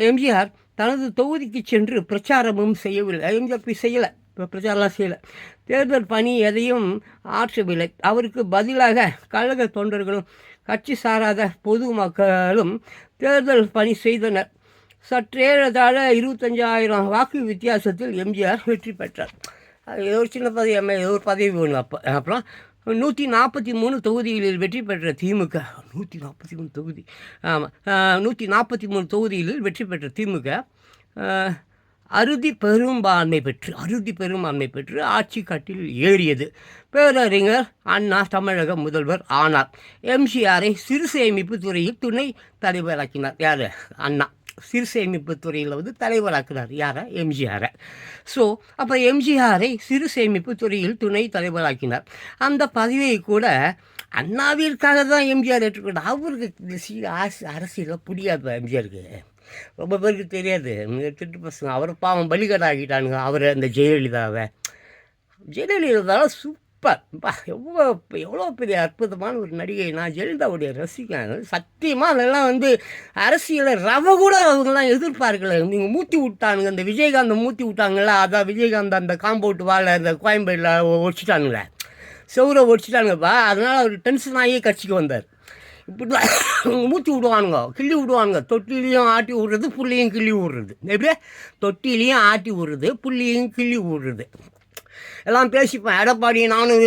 Speaker 1: எம்ஜிஆர் தனது தொகுதிக்கு சென்று பிரச்சாரமும் செய்யவில்லை. எம்ஜிஆர் போய் செய்யலை, இப்போ பிரச்சாரம்லாம் செய்யலை. தேர்தல் பணி எதையும் ஆற்றவில்லை. அவருக்கு பதிலாக கழக தொண்டர்களும் கட்சி சாராத பொதுமக்களும் தேர்தல் பணி செய்தனர். சற்றேறதாழ 25,000 வாக்கு வித்தியாசத்தில் எம்ஜிஆர் வெற்றி பெற்றார். ஏதோ ஒரு சின்ன பதவி, ஏதோ ஒரு பதவி ஒன்று. அப்புறம் 143 தொகுதிகளில் வெற்றி பெற்ற திமுக, 143 தொகுதி, ஆமாம், 143 தொகுதிகளில் வெற்றி பெற்ற திமுக அறுதி பெரும்பான்மை பெற்று ஆட்சி கட்டில் ஏறியது. பேரறிஞர் அண்ணா தமிழக முதல்வர் ஆனார். எம்ஜிஆரை சிறு சேமிப்பு துறையில் துணை தலைவராக்கினார். யார்? அண்ணா. சிறு சேமிப்பு துறையில் தலைவராக்குறார். யாரை? எம்ஜிஆரை. ஸோ அப்போ எம்ஜிஆரை சிறு சேமிப்பு துறையில் துணை தலைவராக்கினார். அந்த பதவியை கூட அண்ணாவிற்காக தான் எம்ஜிஆர் ஏற்றுக்கொண்டார். அவருக்கு அரசியலில் புரியாது. எம்ஜிஆருக்கு ரொம்ப பேருக்கு தெரியாது. திட்டு பசங்க அவர் பாவம் பலிகடாகிட்டானுங்க. அவர் அந்த ஜெயலலிதாவை சூப்பர், எவ்வளோ பெரிய அற்புதமான ஒரு நடிகை. நான் ஜெயலலிதாவுடைய ரசிகன். சத்தியமாக அதெல்லாம் அரசியலை ரவ கூட அவங்கெல்லாம் எதிர்பார்க்கல. நீங்கள் மூத்தி விட்டானுங்க, இந்த விஜயகாந்தை மூத்தி விட்டாங்களா, அதான் விஜயகாந்த் அந்த காம்பவுண்ட் வாழை இந்த கோயம்பேடில் ஒடிச்சிட்டானுங்களே, செவரை ஒடிச்சிட்டானுங்கப்பா. அதனால் அவர் டென்ஷன் ஆகியே கட்சிக்கு வந்தார். இப்படி தான் மூத்தி விடுவானுங்க, கிள்ளி விடுவானுங்க. தொட்டிலையும் ஆட்டி விடுறது, புள்ளியும் கிள்ளி விடுறது. எப்படியே தொட்டிலையும் ஆட்டி விடுறது, புள்ளியும் கிள்ளி விடுறது. எல்லாம் பேசிப்பேன். எடப்பாடி நானும்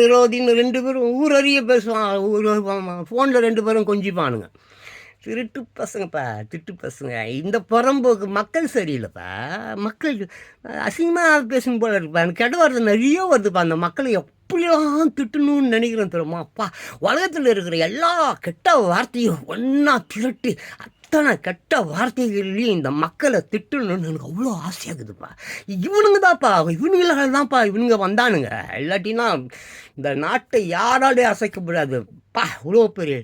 Speaker 1: விரோதின்னு 2 பேரும் ஊரறிய பேசுவான். ஃபோனில் 2 பேரும் கொஞ்சிப்பானுங்க. திருட்டு பசங்கப்பா, திட்டு பசங்க. இந்த புறம்போக்கு மக்கள் சரியில்லைப்பா. மக்கள் அசிங்கமாக பேசணும் போல இருப்பா. எனக்கு கெட்ட வார்த்தை நிறைய வருதுப்பா. அந்த மக்களை எப்படிலாம் திட்டணும்னு நினைக்கிறேன் தெரியுமா? அப்பா, உலகத்தில் இருக்கிற எல்லா கெட்ட வார்த்தையும் ஒன்றா திரட்டி அத்தனை கெட்ட வார்த்தைகள்லையும் இந்த மக்களை திட்டணும்னு எனக்கு அவ்வளோ ஆசையாகுதுப்பா. இவனுங்க வந்தானுங்க. இல்லாட்டினா இந்த நாட்டை யாராலே அசைக்க முடியாதுப்பா. அவ்வளோ பெரிய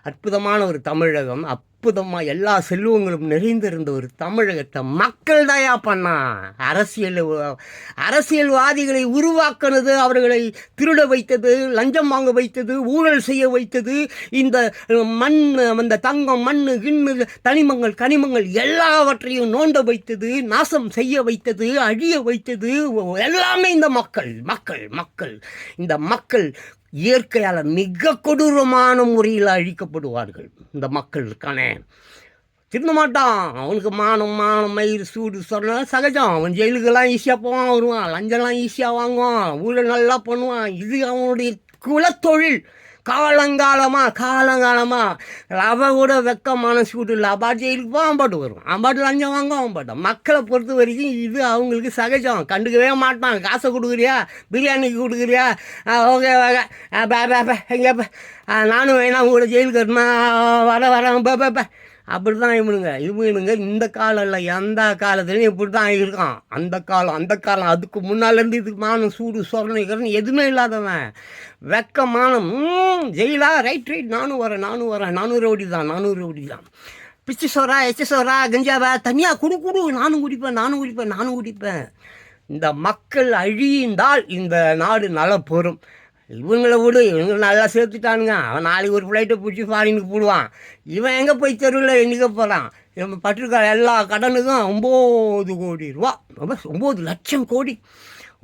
Speaker 1: அற்புதமான ஒரு தமிழகம், அற்புதமாக எல்லா செல்வங்களும் நிறைந்திருந்த ஒரு தமிழகத்தை மக்கள் தயா பண்ணா. அரசியல்வாதிகளை உருவாக்குனது, அவர்களை திருட வைத்தது, லஞ்சம் வாங்க வைத்தது, ஊழல் செய்ய வைத்தது, இந்த மண், அந்த தங்கம், மண்ணு, கிண்ணு, கனிமங்கள் எல்லாவற்றையும் நோண்ட வைத்தது, நாசம் செய்ய வைத்தது, அழிய வைத்தது எல்லாமே இந்த மக்கள். இந்த மக்கள் இயற்கையால் மிக கொடூரமான முறையில் அழிக்கப்படுவார்கள். இந்த மக்களுக்கான திருந்த மாட்டான். அவனுக்கு மானம் மயிர் சூடு சொன்னால் சகஜம். அவன் ஜெயிலுக்கெல்லாம் ஈஸியாக போவான், வருவான், லஞ்சம்லாம் ஈஸியாக வாங்குவான், ஊழல் நல்லா பண்ணுவான். இது அவனுடைய குலத்தொழில். காலங்காலமாக அவன் கூட வெக்கமான சூடு இல்லை. அப்பாட்டு ஜெயிலுக்கு போவான், அம்பாட்டு வருவான், அம்பாட்டு லஞ்சம் வாங்குவான், அம்பாட்டம். மக்களை பொறுத்த வரைக்கும் இது அவங்களுக்கு சகஜம். கண்டுக்கவே மாட்டான். காசை கொடுக்குறியா, பிரியாணிக்கு கொடுக்குறியா, ஓகே எங்கேப்பா நானும் வேணா உங்களோட ஜெயிலுக்கு வரேன் பே. அப்படி தான் இவனுங்க இந்த காலம் இல்லை, எந்த காலத்துலையும் இப்படி தான் இருக்கான். அந்த காலம் அதுக்கு முன்னாலேருந்து இதுக்கு மானம் சூடு சொரணை எதுவுமே இல்லாதவன். வெக்கமானம் ஜெயிலா, ரைட் நானும் வரேன் 400 ரவுடி தான். பிச்சு சோறா, எச்ச சோறா, கஞ்சாவா தனியாக குடு நானும் குடிப்பேன். இந்த மக்கள் அழிந்தால் இந்த நாடு நலப்பெறும். இவங்களை நல்லா சேர்த்துட்டானுங்க. அவன் நாளைக்கு ஒரு ஃப்ளைட்டை பிடிச்சி ஃபாரினுக்கு போடுவான். இவன் எங்கே போய் தெருவில் எண்ணிக்க போகிறான்? இவன் பட்டிருக்க எல்லா கடனுக்கும் 9 கோடி ரூபா, 9 லட்சம் கோடி.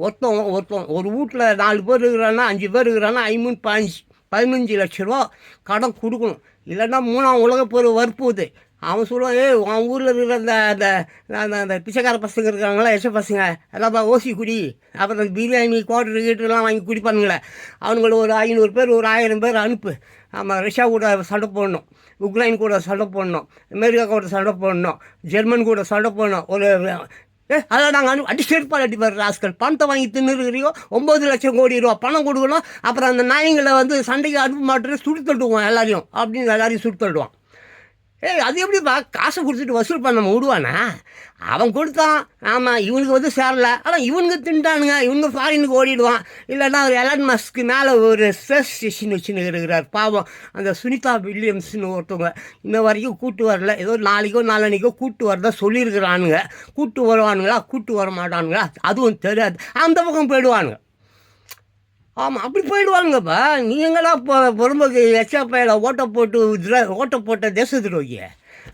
Speaker 1: ஒருத்தன் ஒரு வீட்டில் 4 பேர் இருக்கிறான்னா, 5 பேர் இருக்கிறான்னா 15 லட்ச ரூபா கடன் கொடுக்கணும். இல்லைன்னா 3ஆம் உலக போர் வரப்போகுது. அவன் சொல்லுவான், அவன் ஊரில் இருக்கிற அந்த பிச்சைக்கார பசங்க இருக்காங்களா, எச்ச பசங்க எல்லாப்பா ஓசி குடி, அப்புறம் அந்த பிரியாணி கோட்டெல்லாம் வாங்கி குடிப்பானுங்களே, அவனுங்கள ஒரு 500 பேர், ஒரு 1000 பேர் அனுப்பு. ஆமாம், ரஷ்யா கூட சண்டை போடணும், உக்ரைன் கூட சண்டை போடணும், அமெரிக்கா கூட சண்டை போடணும், ஜெர்மன் கூட சண்டை போடணும். அதான் நாங்கள் அடிப்பார் ராஸ்கல். பணத்தை வாங்கி தின்னுருக்கிறியோ, 9 லட்சம் கோடி ரூபா பணம் கொடுக்கணும். அப்புறம் அந்த நாய்களை சண்டைக்கு அனுப்ப மாட்டேன்னு சுட்டு தள்ளுவான் எல்லாரையும், அப்படின்னு எல்லாரையும் சுட்டு தள்ளுவான். அது எப்படிப்பா காசை கொடுத்துட்டு வசூல் பண்ண விடுவானா? அவன் கொடுத்தான், ஆமாம், இவனுக்கு சேரலை, ஆனால் இவனுங்க திண்டானுங்க, இவனுங்க ஃபாரினுக்கு ஓடிடுவான். இல்லைன்னா ஒரு எலான் மஸ்க்கு மேலே ஒரு ஸ்பேஸ் ஸ்டேஷன் வச்சுன்னு இருக்கிறார் பாவம். அந்த சுனிதா வில்லியம்ஸ்னு ஒருத்தவங்க இன்ன வரைக்கும் கூட்டு வரல. ஏதோ நாளைக்கோ கூட்டு வரதா சொல்லியிருக்கிறானுங்க. கூட்டு வருவானுங்களா, கூட்டு வர மாட்டானுங்களா, அதுவும் தெரியாது. அந்த பக்கம் போயிடுவானுங்க. ஆமாம், அப்படி போயிடுவாங்கப்பா. நீங்களா பொறுமைக்கு எச்சா பையில ஓட்ட போட்ட தேச துரோகிய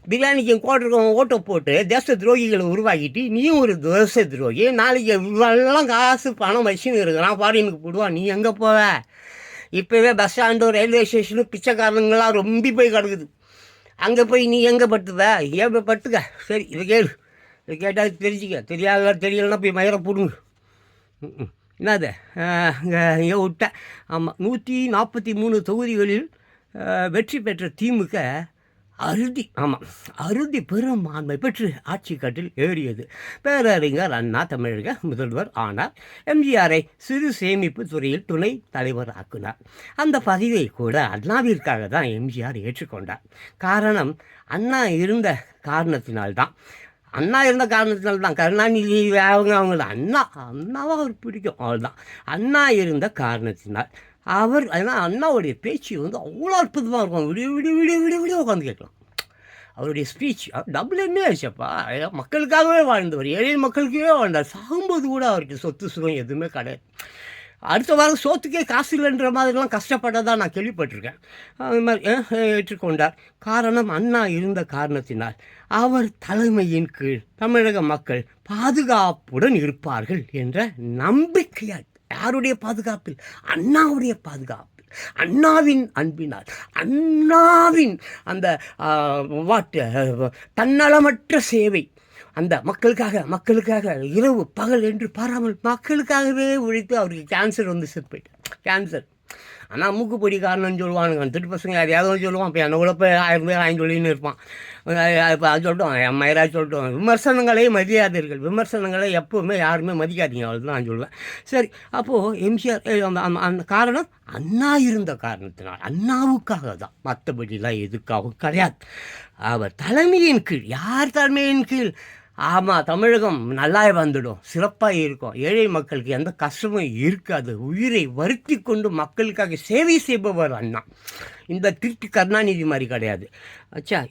Speaker 1: பிரியாணிக்கு கோட்டை ஓட்டை போட்டு தேச துரோகிகளை உருவாக்கிட்டு நீயும் ஒரு தேச துரோகி. நாளைக்கு இவெல்லாம் காசு பணம் வச்சுன்னு இருக்கிறான், ஃபாரினுக்கு போடுவான், நீ எங்கே போவ? இப்போவே பஸ் ஸ்டாண்டு ரயில்வே ஸ்டேஷனு பிச்சைக்காரங்களாம் ரொம்ப போய் கிடக்குது. அங்கே போய் நீ எங்கே பட்டுவ? ஏன் போய் பட்டுக்க. சரி, இதை கேளு, இதை கேட்டால் தெரிஞ்சுக்க. தெரியலன்னா போய் மயிரை போடுங்க. என்னது இங்கே விட்டேன். ஆமாம், 143 தொகுதிகளில் வெற்றி பெற்ற திமுக அறுதி பெரும்பான்மை பெற்று ஆட்சி கட்டில் ஏறியது. பேரறிஞர் அண்ணா தமிழக முதல்வர் ஆனார். எம்ஜிஆரை சிறு சேமிப்பு துறையில் துணை தலைவர் ஆக்கினார். அந்த பதவியை கூட அண்ணாவிற்காக தான் எம்ஜிஆர் ஏற்றுக்கொண்டார். காரணம், அண்ணா இருந்த காரணத்தினால்தான். கருணாநிதி அவங்கள அண்ணாவை அவர் பிடிக்கும், அவ்வளோதான். அண்ணா இருந்த காரணத்தினால் அவர் அதனால் அண்ணாவுடைய பேச்சு வந்து அவ்வளோ அற்புதமாக இருக்கும். விடிய உட்காந்து கேட்கலாம். அவருடைய ஸ்பீச் டபுள் என்ன ஆச்சுப்பா. மக்களுக்காகவே வாழ்ந்தவர், ஏழை மக்களுக்கே வாழ்ந்தார். சாகும்போது கூட அவருக்கு சொத்து சுகம் எதுவுமே கிடையாது. அடுத்த வாரம் சோத்துக்கே காசு இல்லைன்ற மாதிரிலாம் கஷ்டப்பட்டதாக நான் கேள்விப்பட்டிருக்கேன். அது மாதிரி ஏற்றுக்கொண்டார். காரணம், அண்ணா இருந்த காரணத்தினால் அவர் தலைமையின் கீழ் தமிழக மக்கள் பாதுகாப்புடன் இருப்பார்கள் என்ற நம்பிக்கையால். யாருடைய பாதுகாப்பில்? அண்ணாவுடைய பாதுகாப்பில், அண்ணாவின் அன்பினால், அண்ணாவின் அந்த தன்னலமற்ற சேவை, அந்த மக்களுக்காக இரவு பகல் என்று பாராமல் மக்களுக்காகவே உழைத்து அவருக்கு கேன்சர் வந்து செத்து போயிட்டார். கேன்சர். ஆனால் மூக்குப்பொடி காரணம்னு சொல்லுவானுங்க திட்டு பசங்க. யாரையாவது சொல்லுவான். இப்போ என்னை கூட போய் 1000 பேர் 5 சொல்லின்னு இருப்பான். இப்போ அது சொல்லிட்டோம், என் மயிராக சொல்லிட்டோம். விமர்சனங்களே மதியாதீர்கள். விமர்சனங்களை எப்போவுமே யாருமே மதிக்காதீங்க, அவ்வளோதான் நான் சொல்லுவேன். சரி, அப்போது எம்ஜிஆர் அந்த காரணம் அண்ணா இருந்த காரணத்தினால், அண்ணாவுக்காக தான், மற்றபடிலாம் எதுக்காகவும் கிடையாது. அவர் தலைமையின் கீழ். யார் தலைமையின் கீழ்? ஆமாம், தமிழகம் நல்லா வந்துடும், சிறப்பாக இருக்கும், ஏழை மக்களுக்கு எந்த கஷ்டமும் இருக்காது, உயிரை வருத்தி கொண்டு மக்களுக்காக சேவை செய்பவர் அண்ணா. இந்த திருட்டு கருணாநிதி மாதிரி கிடையாது.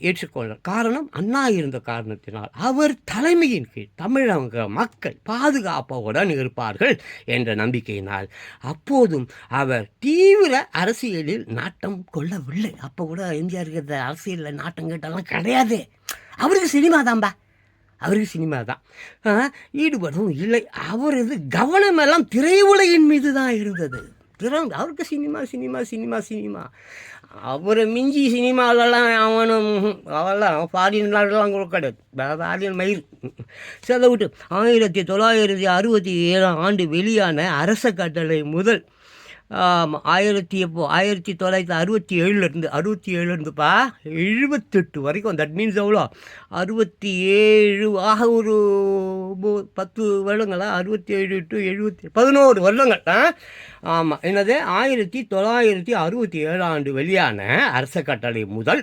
Speaker 1: ஏற்றுக்கொள்ள காரணம், அண்ணா இருந்த காரணத்தினால் அவர் தலைமையின் கீழ் தமிழக மக்கள் பாதுகாப்புடன் இருப்பார்கள் என்ற நம்பிக்கையினால் அப்போதும் அவர் தீவிர அரசியலில் நாட்டம் கொள்ளவில்லை. அப்போ கூட எம்ஜிஆர் அரசியலில் நாட்டம் கேட்டாலும் கிடையாது. அவருக்கு சினிமா தான்பா, அவருக்கு சினிமா தான். ஈடுபடவும் இல்லை. அவரது கவனமெல்லாம் திரையுலகின் மீது தான் இருந்தது. அவருக்கு சினிமா. அவரை மிஞ்சி சினிமாவிலலாம் அவெல்லாம் ஃபாரின் நாடெல்லாம் கூட கிடையாது. ஃபாரின் மயில் சதை விட்டு 1967 வெளியான அரச கட்டளை முதல் 1967 78 வரைக்கும். தட் மீன்ஸ் எவ்வளோ? 67 ஆக ஒரு 10 வருடங்களா? 67 to 70 11 வருடங்கள். ஆமாம், என்னது 1967 வெளியான அரச கட்டளை முதல்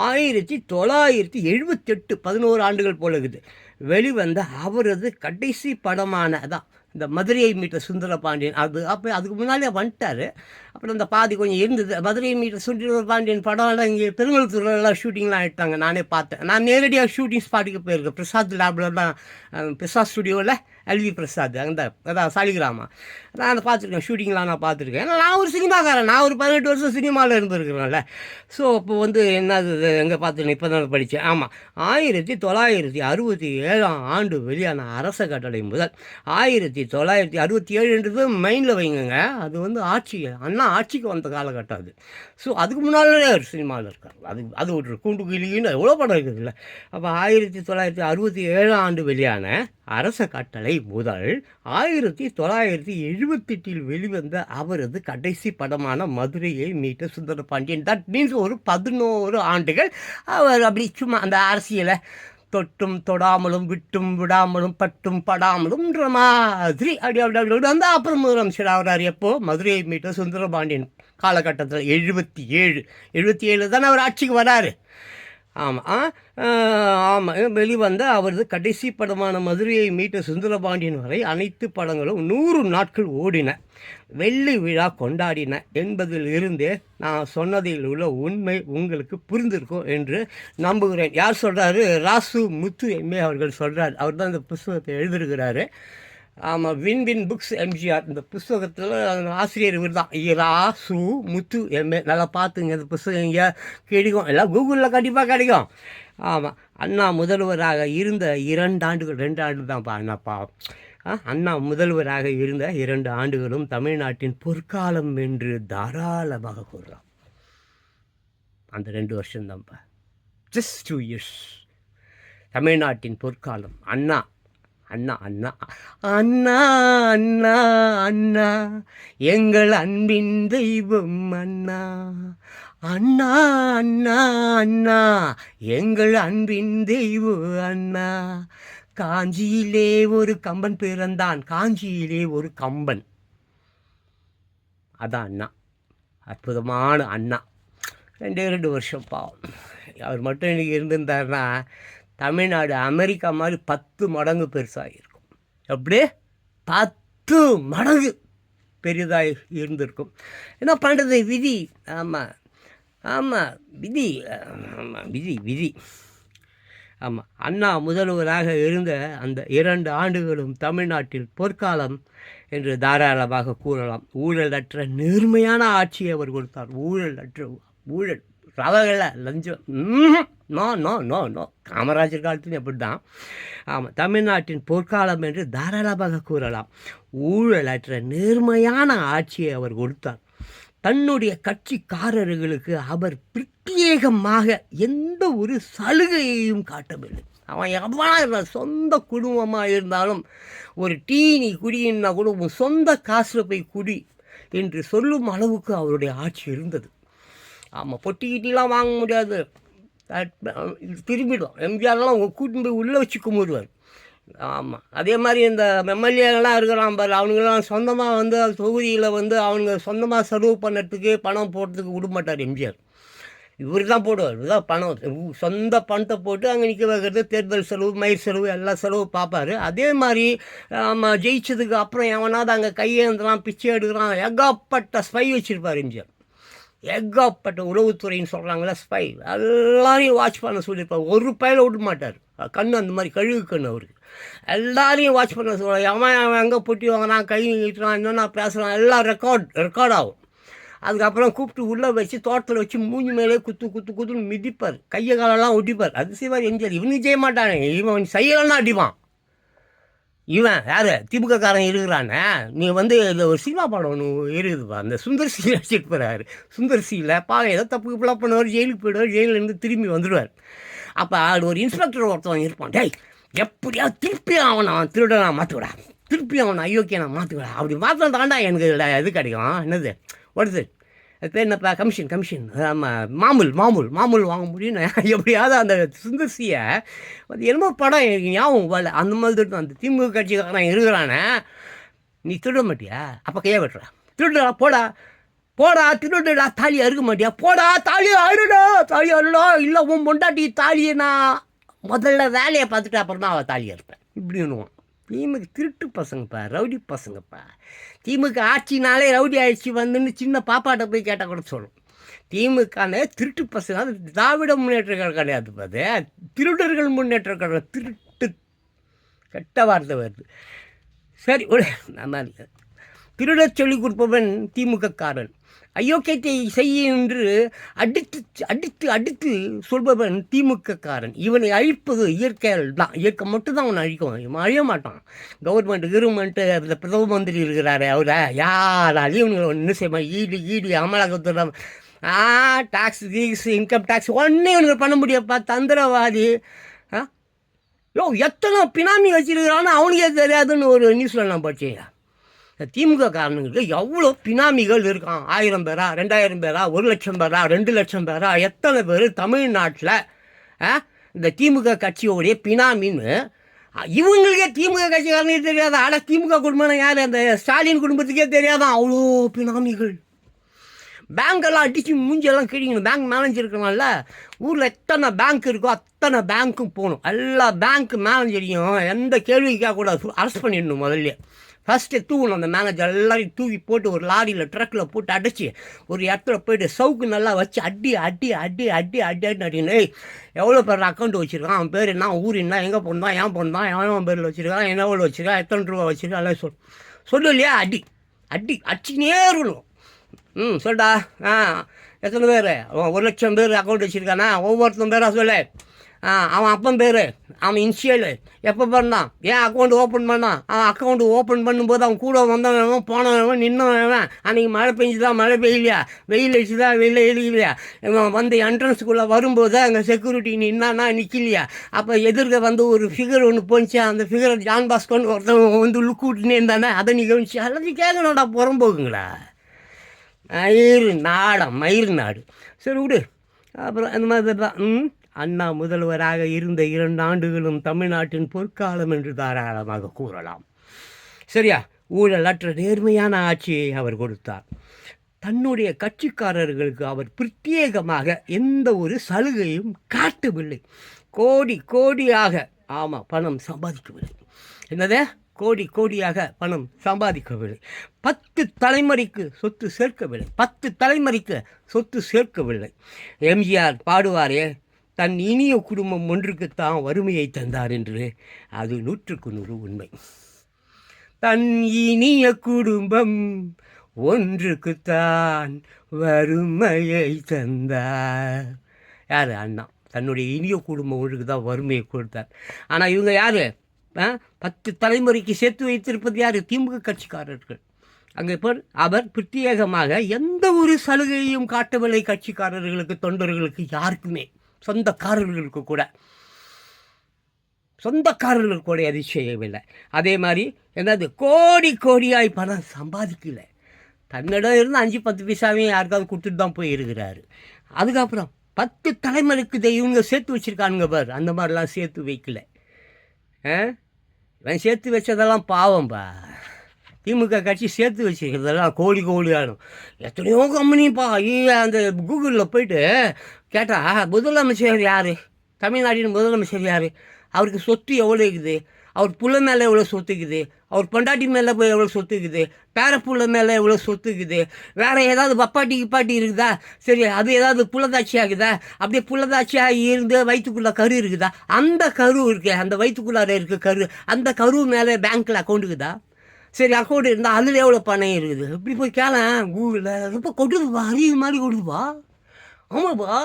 Speaker 1: 1978 11 ஆண்டுகள் போல இருக்குது வெளிவந்த அவரது கடைசி படமான தான் இந்த மதுரையை மீட்ட சுந்தரபாண்டியன். அதுக்கு முன்னாலே வந்துட்டார். அப்புறம் இந்த பாதி கொஞ்சம் இருந்தது. மதுரையை மீட்ட சுந்தரபாண்டியன் படம்லாம் இங்கே பெருங்கலத்தூர்லாம் ஷூட்டிங்லாம் எடுத்தாங்க. நானே பார்த்தேன். நான் நேரடியாக ஷூட்டிங் ஸ்பாட்டுக்கு போயிருக்கேன். பிரசாத் லேபில் தான், பிரசாத் ஸ்டுடியோவில் எல்வி பிரசாத் அதான் சாலிகிராமா. நான் அதை பார்த்துருக்கேன், ஷூட்டிங்லாம் நான் பார்த்துருக்கேன். ஏன்னா நான் ஒரு சினிமாக்காரன், நான் ஒரு 18 வருஷம் சினிமாவில் இருந்துருக்கிறேன்ல. ஸோ இப்போ வந்து என்னது எங்கே பார்த்துருக்கேன், இப்போ தான் படித்தேன். ஆமாம், 1967 வெளியான அரச கட்டளை முதல் 1967 மைண்டில் வைங்க. அது வந்து ஆட்சி, அண்ணா ஆட்சிக்கு வந்த காலகட்டம் அது. ஸோ அதுக்கு முன்னாலே ஒரு சினிமாவில் இருக்கார். அது ஒரு கூண்டு கிளின்னு எவ்வளோ படம் இருக்குது இல்லை. அப்போ 1967 வெளியான அரச கட்டளை முதல் 1978 வெளிவந்த அவரது கடைசி படமான மதுரையை மீட்ட சுந்தரபாண்டியன். தட் மீன்ஸ் ஒரு 11 ஆண்டுகள் அவர் அப்படி சும்மா அந்த அரசியலை தொட்டும் தொடாமலும் விட்டும் விடாமலும் பட்டும் படாமலும்ன்ற மாதிரி அப்படி வந்து அப்புறம் முதலமைச்சர் ஆகிறார். எப்போ? மதுரையை மீட்ட சுந்தரபாண்டியன் காலகட்டத்தில் 77 தானே அவர் ஆட்சிக்கு வராரு. ஆமாம், வெளிவந்த அவரது கடைசி படமான மதுரையை மீட்ட சுந்தரபாண்டியன் வரை அனைத்து படங்களும் 100 நாட்கள் ஓடின, வெள்ளி விழா கொண்டாடின என்பதில் இருந்தே நான் சொன்னதில் உள்ள உண்மை உங்களுக்கு புரிந்திருக்கும் என்று நம்புகிறேன். யார் சொல்கிறாரு? ராசு முத்து எம்ஏ அவர்கள் சொல்கிறார். அவர் தான் இந்த புத்தகத்தை எழுதியிருக்கிறாரு. ஆமாம், வின் வின் புக்ஸ் எம்ஜிஆர். இந்த புஸ்தகத்தில் ஆசிரியர் இவர் தான், இரா சு முத்து எம்ஏ. நல்லா பார்த்துங்க, இந்த புஸ்தகம் இங்கே கிடைக்கும், எல்லாம் கூகுளில் கண்டிப்பாக கிடைக்கும். ஆமாம், அண்ணா முதல்வராக இருந்த 2 ஆண்டுகள், 2 ஆண்டு தான்ப்பா அண்ணாப்பா. அண்ணா முதல்வராக இருந்த 2 ஆண்டுகளும் தமிழ்நாட்டின் பொற்காலம் என்று தாராளமாக கூறலாம். அந்த 2 வருஷம்தான்ப்பா, ஜஸ்ட் 2 இயர்ஸ். தமிழ்நாட்டின் பொற்காலம் அண்ணா அண்ணா அண்ணா அண்ணா அண்ணா அண்ணா எங்கள் அன்பின் தெய்வம் அண்ணா. அண்ணா அண்ணா அண்ணா எங்கள் அன்பின் தெய்வம் அண்ணா. காஞ்சியிலே ஒரு கம்பன் பிறந்தான், காஞ்சியிலே ஒரு கம்பன். அதான் அண்ணா, அற்புதமான அண்ணா. 2 வருஷம் பாவம். அவர் மட்டும் இன்றைக்கி இருந்திருந்தாருன்னா தமிழ்நாடு அமெரிக்கா மாதிரி 10 மடங்கு பெருசாக இருக்கும். அப்படியே 10 மடங்கு பெரிதாக இருந்திருக்கும். என்ன பண்ணுறது, விதி. ஆமாம் ஆமாம், விதி. ஆமாம், விதி விதி. ஆமாம், அண்ணா முதல்வராக இருந்த அந்த 2 ஆண்டுகளும் தமிழ்நாட்டில் பொற்காலம் என்று தாராளமாக கூறலாம். ஊழலற்ற நேர்மையான ஆட்சியை அவர் கொடுத்தார். ஊழல் ரவகளை லஞ்சம் no no no no. Kamarajar காலத்துலையும் அப்படி தான். ஆமாம், தமிழ்நாட்டின் பொற்காலம் என்று தாராளமாக கூறலாம். ஊழலற்ற நேர்மையான ஆட்சியை அவர் கொடுத்தார். தன்னுடைய கட்சிக்காரர்களுக்கு அவர் பிரத்யேகமாக எந்த ஒரு சலுகையையும் காட்டவில்லை. அவன் எவ்வளோ சொந்த குடும்பமாக இருந்தாலும் ஒரு டீ நீ குடின்னா கூட உன் சொந்த காசில் போய் குடி என்று சொல்லும் அளவுக்கு அவருடைய ஆட்சி இருந்தது. ஆமாம், பொட்டிக்கிட்டலாம் வாங்க முடியாது, திரும்பிடும். எம்ஜிஆர்லாம் கூட்டின்னு போய் உள்ளே வச்சு கும்பிடுவார். ஆமாம், அதே மாதிரி இந்த எம்எல்ஏலாம் இருக்கிறான் பாரு, அவனுங்கெல்லாம் சொந்தமாக வந்து தொகுதியில் வந்து அவனுங்க சொந்தமாக செலவு பண்ணுறதுக்கு பணம் போடுறதுக்கு விட மாட்டார் எம்ஜிஆர். இவர் தான் போடுவார். இதுதான் பணம், சொந்த பணத்தை போட்டு அங்கே நிற்க வைக்கிறது. தேர்தல் செலவு, மயிர் செலவு, எல்லா செலவு பார்ப்பார். அதே மாதிரி ஜெயிச்சதுக்கு அப்புறம் எவனாவது அங்கே கையேந்துறான், பிச்சை எடுக்கிறான், ஏகப்பட்ட ஸ்பை வச்சுருப்பார் எம்ஜிஆர். ஏகப்பட்ட உளவுத்துறைன்னு சொல்கிறாங்களே ஸ்பை, எல்லாரையும் வாட்ச் பண்ண சொல்லியிருப்பார். ஒரு பையில விட மாட்டார். கண் அந்த மாதிரி கழுகு கண் அவருக்கு. எல்லாரையும் வாட்ச் பண்ண சொல்ல, அவன் எங்கே பொட்டி வாங்கினான், கை நீட்டுறான், என்னென்ன பேசுகிறான், எல்லாம் ரெக்கார்ட் ஆகும். அதுக்கப்புறம் கூப்பிட்டு உள்ளே வச்சு தோட்டத்தில் வச்சு மூஞ்சி மேலே குத்துன்னு மிதிப்பார், கையை காலெல்லாம் ஒட்டிப்பார். அது செய்வார் எம்ஜிஆர். இவனுக்கு செய்ய மாட்டானே, இவன் செய்யலன்னா அடிப்பான். இவன் யார், திமுககாரன் இருக்கிறானே. நீ வந்து இந்த ஒரு சினிமா படம் ஒன்று இருக்குதுப்பா, அந்த சுந்தர்சியில் அடிச்சுட்டு போகிறாரு. சுந்தர்சியில் ஏதோ தப்பு இப்பெல்லாம் பண்ணுவார், ஜெயிலுக்கு போயிடுவார், ஜெயிலேருந்து திரும்பி வந்துடுவார். அப்போ அது ஒரு இன்ஸ்பெக்டர் ஒருத்தவன் இருப்பான். டேய், எப்படியாவது திருப்பி அவனை திருடனா மாற்றுவிடா, திருப்பி அவனை ஐயோக்கிய நான் மாற்றுவிடா. அப்படி மாற்றம் தாண்டா எனக்கு இது கிடைக்கும். என்னது வருது, அது பேர் என்னப்பா, கமிஷன். ஆமாம், மாமூல் வாங்க முடியும். எப்படியாவது அந்த சுந்தர்சியை அது என்னமோ படம் எனக்கு ஞாபகம் வரல. அந்த மாதிரி தான் அந்த திமுக கட்சிக்காரன் இருக்கிறானே. நீ திருட மாட்டியா, அப்போ கையை வெட்டுறா, திருடுடா, போடா திருடுடா, தாலி அறுக்க மாட்டியா, போடா தாலி அருடா. இல்லை உன் பொண்டாட்டி தாலியை நான் முதல்ல வேலையை பார்த்துட்டு அப்புறம் தான் அவள் தாலி அறுப்பேன். இப்படி ஒன்றுவான். திமுக திருட்டு பசங்கப்பா, ரவுடி பசங்கப்பா. திமுக ஆட்சினாலே ரவுடி ஆயிடுச்சு வந்துன்னு சின்ன பாப்பாட்ட போய் கேட்டால் கூட சொல்லும். திமுகனே திருட்டு பசங்க. அது திராவிட முன்னேற்ற கழகம் கிடையாது, அது திருடர்கள் முன்னேற்ற கழகம். திருட்டு கெட்ட வார்த்தை வருது. சரி, நம்ம திருடச் சொல்லிக் கொடுப்பவன் திமுககாரன், அயோக்கியத்தை செய்ய என்று அடித்து சொல்பவன் திமுககாரன். இவனை அழிப்பது இயற்கையால் தான். இயற்கை மட்டும்தான் அவனை அழிக்கும், இவன் அழிய மாட்டான். கவர்மெண்ட்டு அந்த பிரதம மந்திரி இருக்கிறாரு, அவரை யாராலையும் இவங்க ஒன்றும் செய்ய ஈடி அமலாக்கத்துறை டாக்ஸ் இன்கம் டேக்ஸ் ஒன்றே இவங்க பண்ண முடியப்பா. தந்திரவாதி. எத்தனை பினாமி வச்சிருக்கிறான்னு அவனுக்கே தெரியாதுன்னு ஒரு நியூஸில் நான் படிச்சேன். திமுக காரனுங்களுக்கு எவ்வளோ பினாமிகள் இருக்கான். 1000 பேரா, 2000 பேரா, 1 லட்சம் பேரா, 2 லட்சம் பேரா, எத்தனை பேர் தமிழ்நாட்டில் இந்த திமுக கட்சியோடைய பினாமின்னு இவங்களுக்கே திமுக கட்சிக்காரனே தெரியாதா? திமுக குடும்பம் யார், அந்த ஸ்டாலின் குடும்பத்துக்கே தெரியாதான் அவ்வளோ பினாமிகள். பேங்க்கெல்லாம் அடித்து மூஞ்செல்லாம் கிழிக்கணும். பேங்க் மேனேஜர் இருக்கணும்ல, ஊரில் எத்தனை பேங்க் இருக்கோ அத்தனை பேங்க்கும் போகணும். எல்லா பேங்க் மேனேஜரையும் எந்த கேள்விக்காக கூட அரெஸ்ட் பண்ணிடணும் முதல்ல. ஃபஸ்ட்டு தூக்கணும். அந்த மேனேஜர் எல்லாரையும் தூக்கி போட்டு ஒரு லாரியில் ட்ரக்கில் போட்டு அடிச்சு ஒரு இடத்துல போய்ட்டு சவுக்கு நல்லா வச்சு அடி அடி அடி அடி அடி அடி அடின்னு எவ்வளோ பேர் அக்கௌண்ட் வச்சுருக்கான், அவன் பேர் என்ன, ஊர் என்ன, எங்கே போனான், ஏன் போனான், எவன் பேரில் வச்சுருக்கான், என்ன எவ்வளோ வச்சுருக்கான், எத்தனை ரூபா வச்சுருக்கான் எல்லாம் சொல்லு இல்லையா. அடி அடி அடிச்சுனே இருக்கணும். சொல்டா. எத்தனை பேர், 1,00,000 பேர் அக்கௌண்ட் வச்சுருக்கானா, ஒவ்வொருத்தன் பேராக சொல்லு. அவன் அப்பன் பேர், அவன் இன்ஷியலு, எப்போ பண்ணான், ஏன் அக்கௌண்ட் ஓப்பன் பண்ணான், அவன் அக்கௌண்ட் ஓப்பன் பண்ணும்போது அவன் கூட வந்தவன் போனவன் நின்னவன், அன்றைக்கி மழை பெஞ்சுதா மழை பெய்யலையா, வெயில் அடிச்சுதா வெயில் எழுதலையா, இவன் வந்து என்ட்ரன்ஸுக்குள்ளே வரும்போது அங்கே செக்யூரிட்டி நின்னானா நிற்கலையா, அப்போ எதிர்க்க வந்து ஒரு ஃபிகர் ஒன்று போச்சு, அந்த ஃபிகரை ஜான் பாஸ்கோன்னு ஒருத்தவங்க வந்து லுக்கு விட்டுனே இருந்தானே, அதை நீ கவனிச்சு எல்லாத்தையும் கேட்கணும்டா புறம்போக்குங்களா. மயிர் நாடு. சரி விடு. அப்புறம் அந்த மாதிரி தான். அண்ணா முதல்வராக இருந்த 2 ஆண்டுகளும் தமிழ்நாட்டின் பொற்காலம் என்று தாராளமாக கூறலாம். சரியா. ஊழலற்ற நேர்மையான ஆட்சியை அவர் கொடுத்தார். தன்னுடைய கட்சிக்காரர்களுக்கு அவர் பிரத்யேகமாக எந்த ஒரு சலுகையும் காட்டவில்லை. கோடியாக பணம் சம்பாதிக்கவில்லை. என்னதே, கோடியாக பணம் சம்பாதிக்கவில்லை. 10 தலைமுறைக்கு சொத்து சேர்க்கவில்லை. எம்ஜிஆர் பாடுவாரே, தன் இனிய குடும்பம் ஒன்றுக்குத்தான் வறுமையை தந்தார் என்று. அது 100க்கு 100 உண்மை. தன் இனிய குடும்பம் ஒன்றுக்குத்தான் வறுமையை தந்தார். யார்? அண்ணா. தன்னுடைய இனிய குடும்பம் ஒன்றுக்கு தான் வறுமையை கொடுத்தார். ஆனால் இவங்க யார்? 10 தலைமுறைக்கு சேர்த்து வைத்திருப்பது யார்? திமுக கட்சிக்காரர்கள். அங்கே அவர் பிரத்யேகமாக எந்த ஒரு சலுகையும் காட்டவில்லை கட்சிக்காரர்களுக்கு, தொண்டர்களுக்கு, யாருக்குமே. சொந்தக்காரர்களுக்கு கூட அது செய்யவில்லை. அதே மாதிரி என்னது, கோடியாய் பணம் சம்பாதிக்கல. தன்னிடம் இருந்து 5-10 பைசாவையும் யாருக்காவது கொடுத்துட்டு தான் போய் இருக்கிறாரு. அதுக்கப்புறம் 10 தலைமுறைக்கு இவங்க சேர்த்து வச்சுருக்கானுங்க பார், அந்த மாதிரிலாம் சேர்த்து வைக்கல. இவன் சேர்த்து வச்சதெல்லாம் பாவம்பா. திமுக கட்சி சேர்த்து வச்சுருக்கிறதெல்லாம் கோடி ஆடும். எத்தனையோ கம்பெனிப்பா. அந்த கூகுளில் போய்ட்டு கேட்டால் முதலமைச்சர் யார், தமிழ்நாட்டின் முதலமைச்சர் யார், அவருக்கு சொத்து எவ்வளோ இருக்குது, அவர் புள்ள மேலே எவ்வளோ சொத்து இருக்குது, அவர் பொண்டாட்டி மேலே போய் எவ்வளோ சொத்து இருக்குது, பேரப்புள்ள மேலே எவ்வளோ சொத்து இருக்குது, வேறு ஏதாவது பப்பாட்டி இருக்குதா, சரி அது ஏதாவது புள்ளதாட்சி ஆகுதா, அப்படியே புள்ளதாட்சியாக இருந்து வயிற்றுக்குள்ளே கரு இருக்குதா, அந்த கரு இருக்கு, அந்த வயிற்றுக்குள்ளார இருக்க கரு, அந்த கரு மேலே பேங்க்கில் அக்கௌண்ட் இருக்குதா, சரி அக்கௌண்ட் இருந்தால் அதில் எவ்வளோ பணம் இருக்குது, இப்படி போய் கேளேன் கூகுளில். ரொம்ப கொடுதுப்பா, அறிவு மாதிரி கொடுதுப்பா. ஆமாப்பா,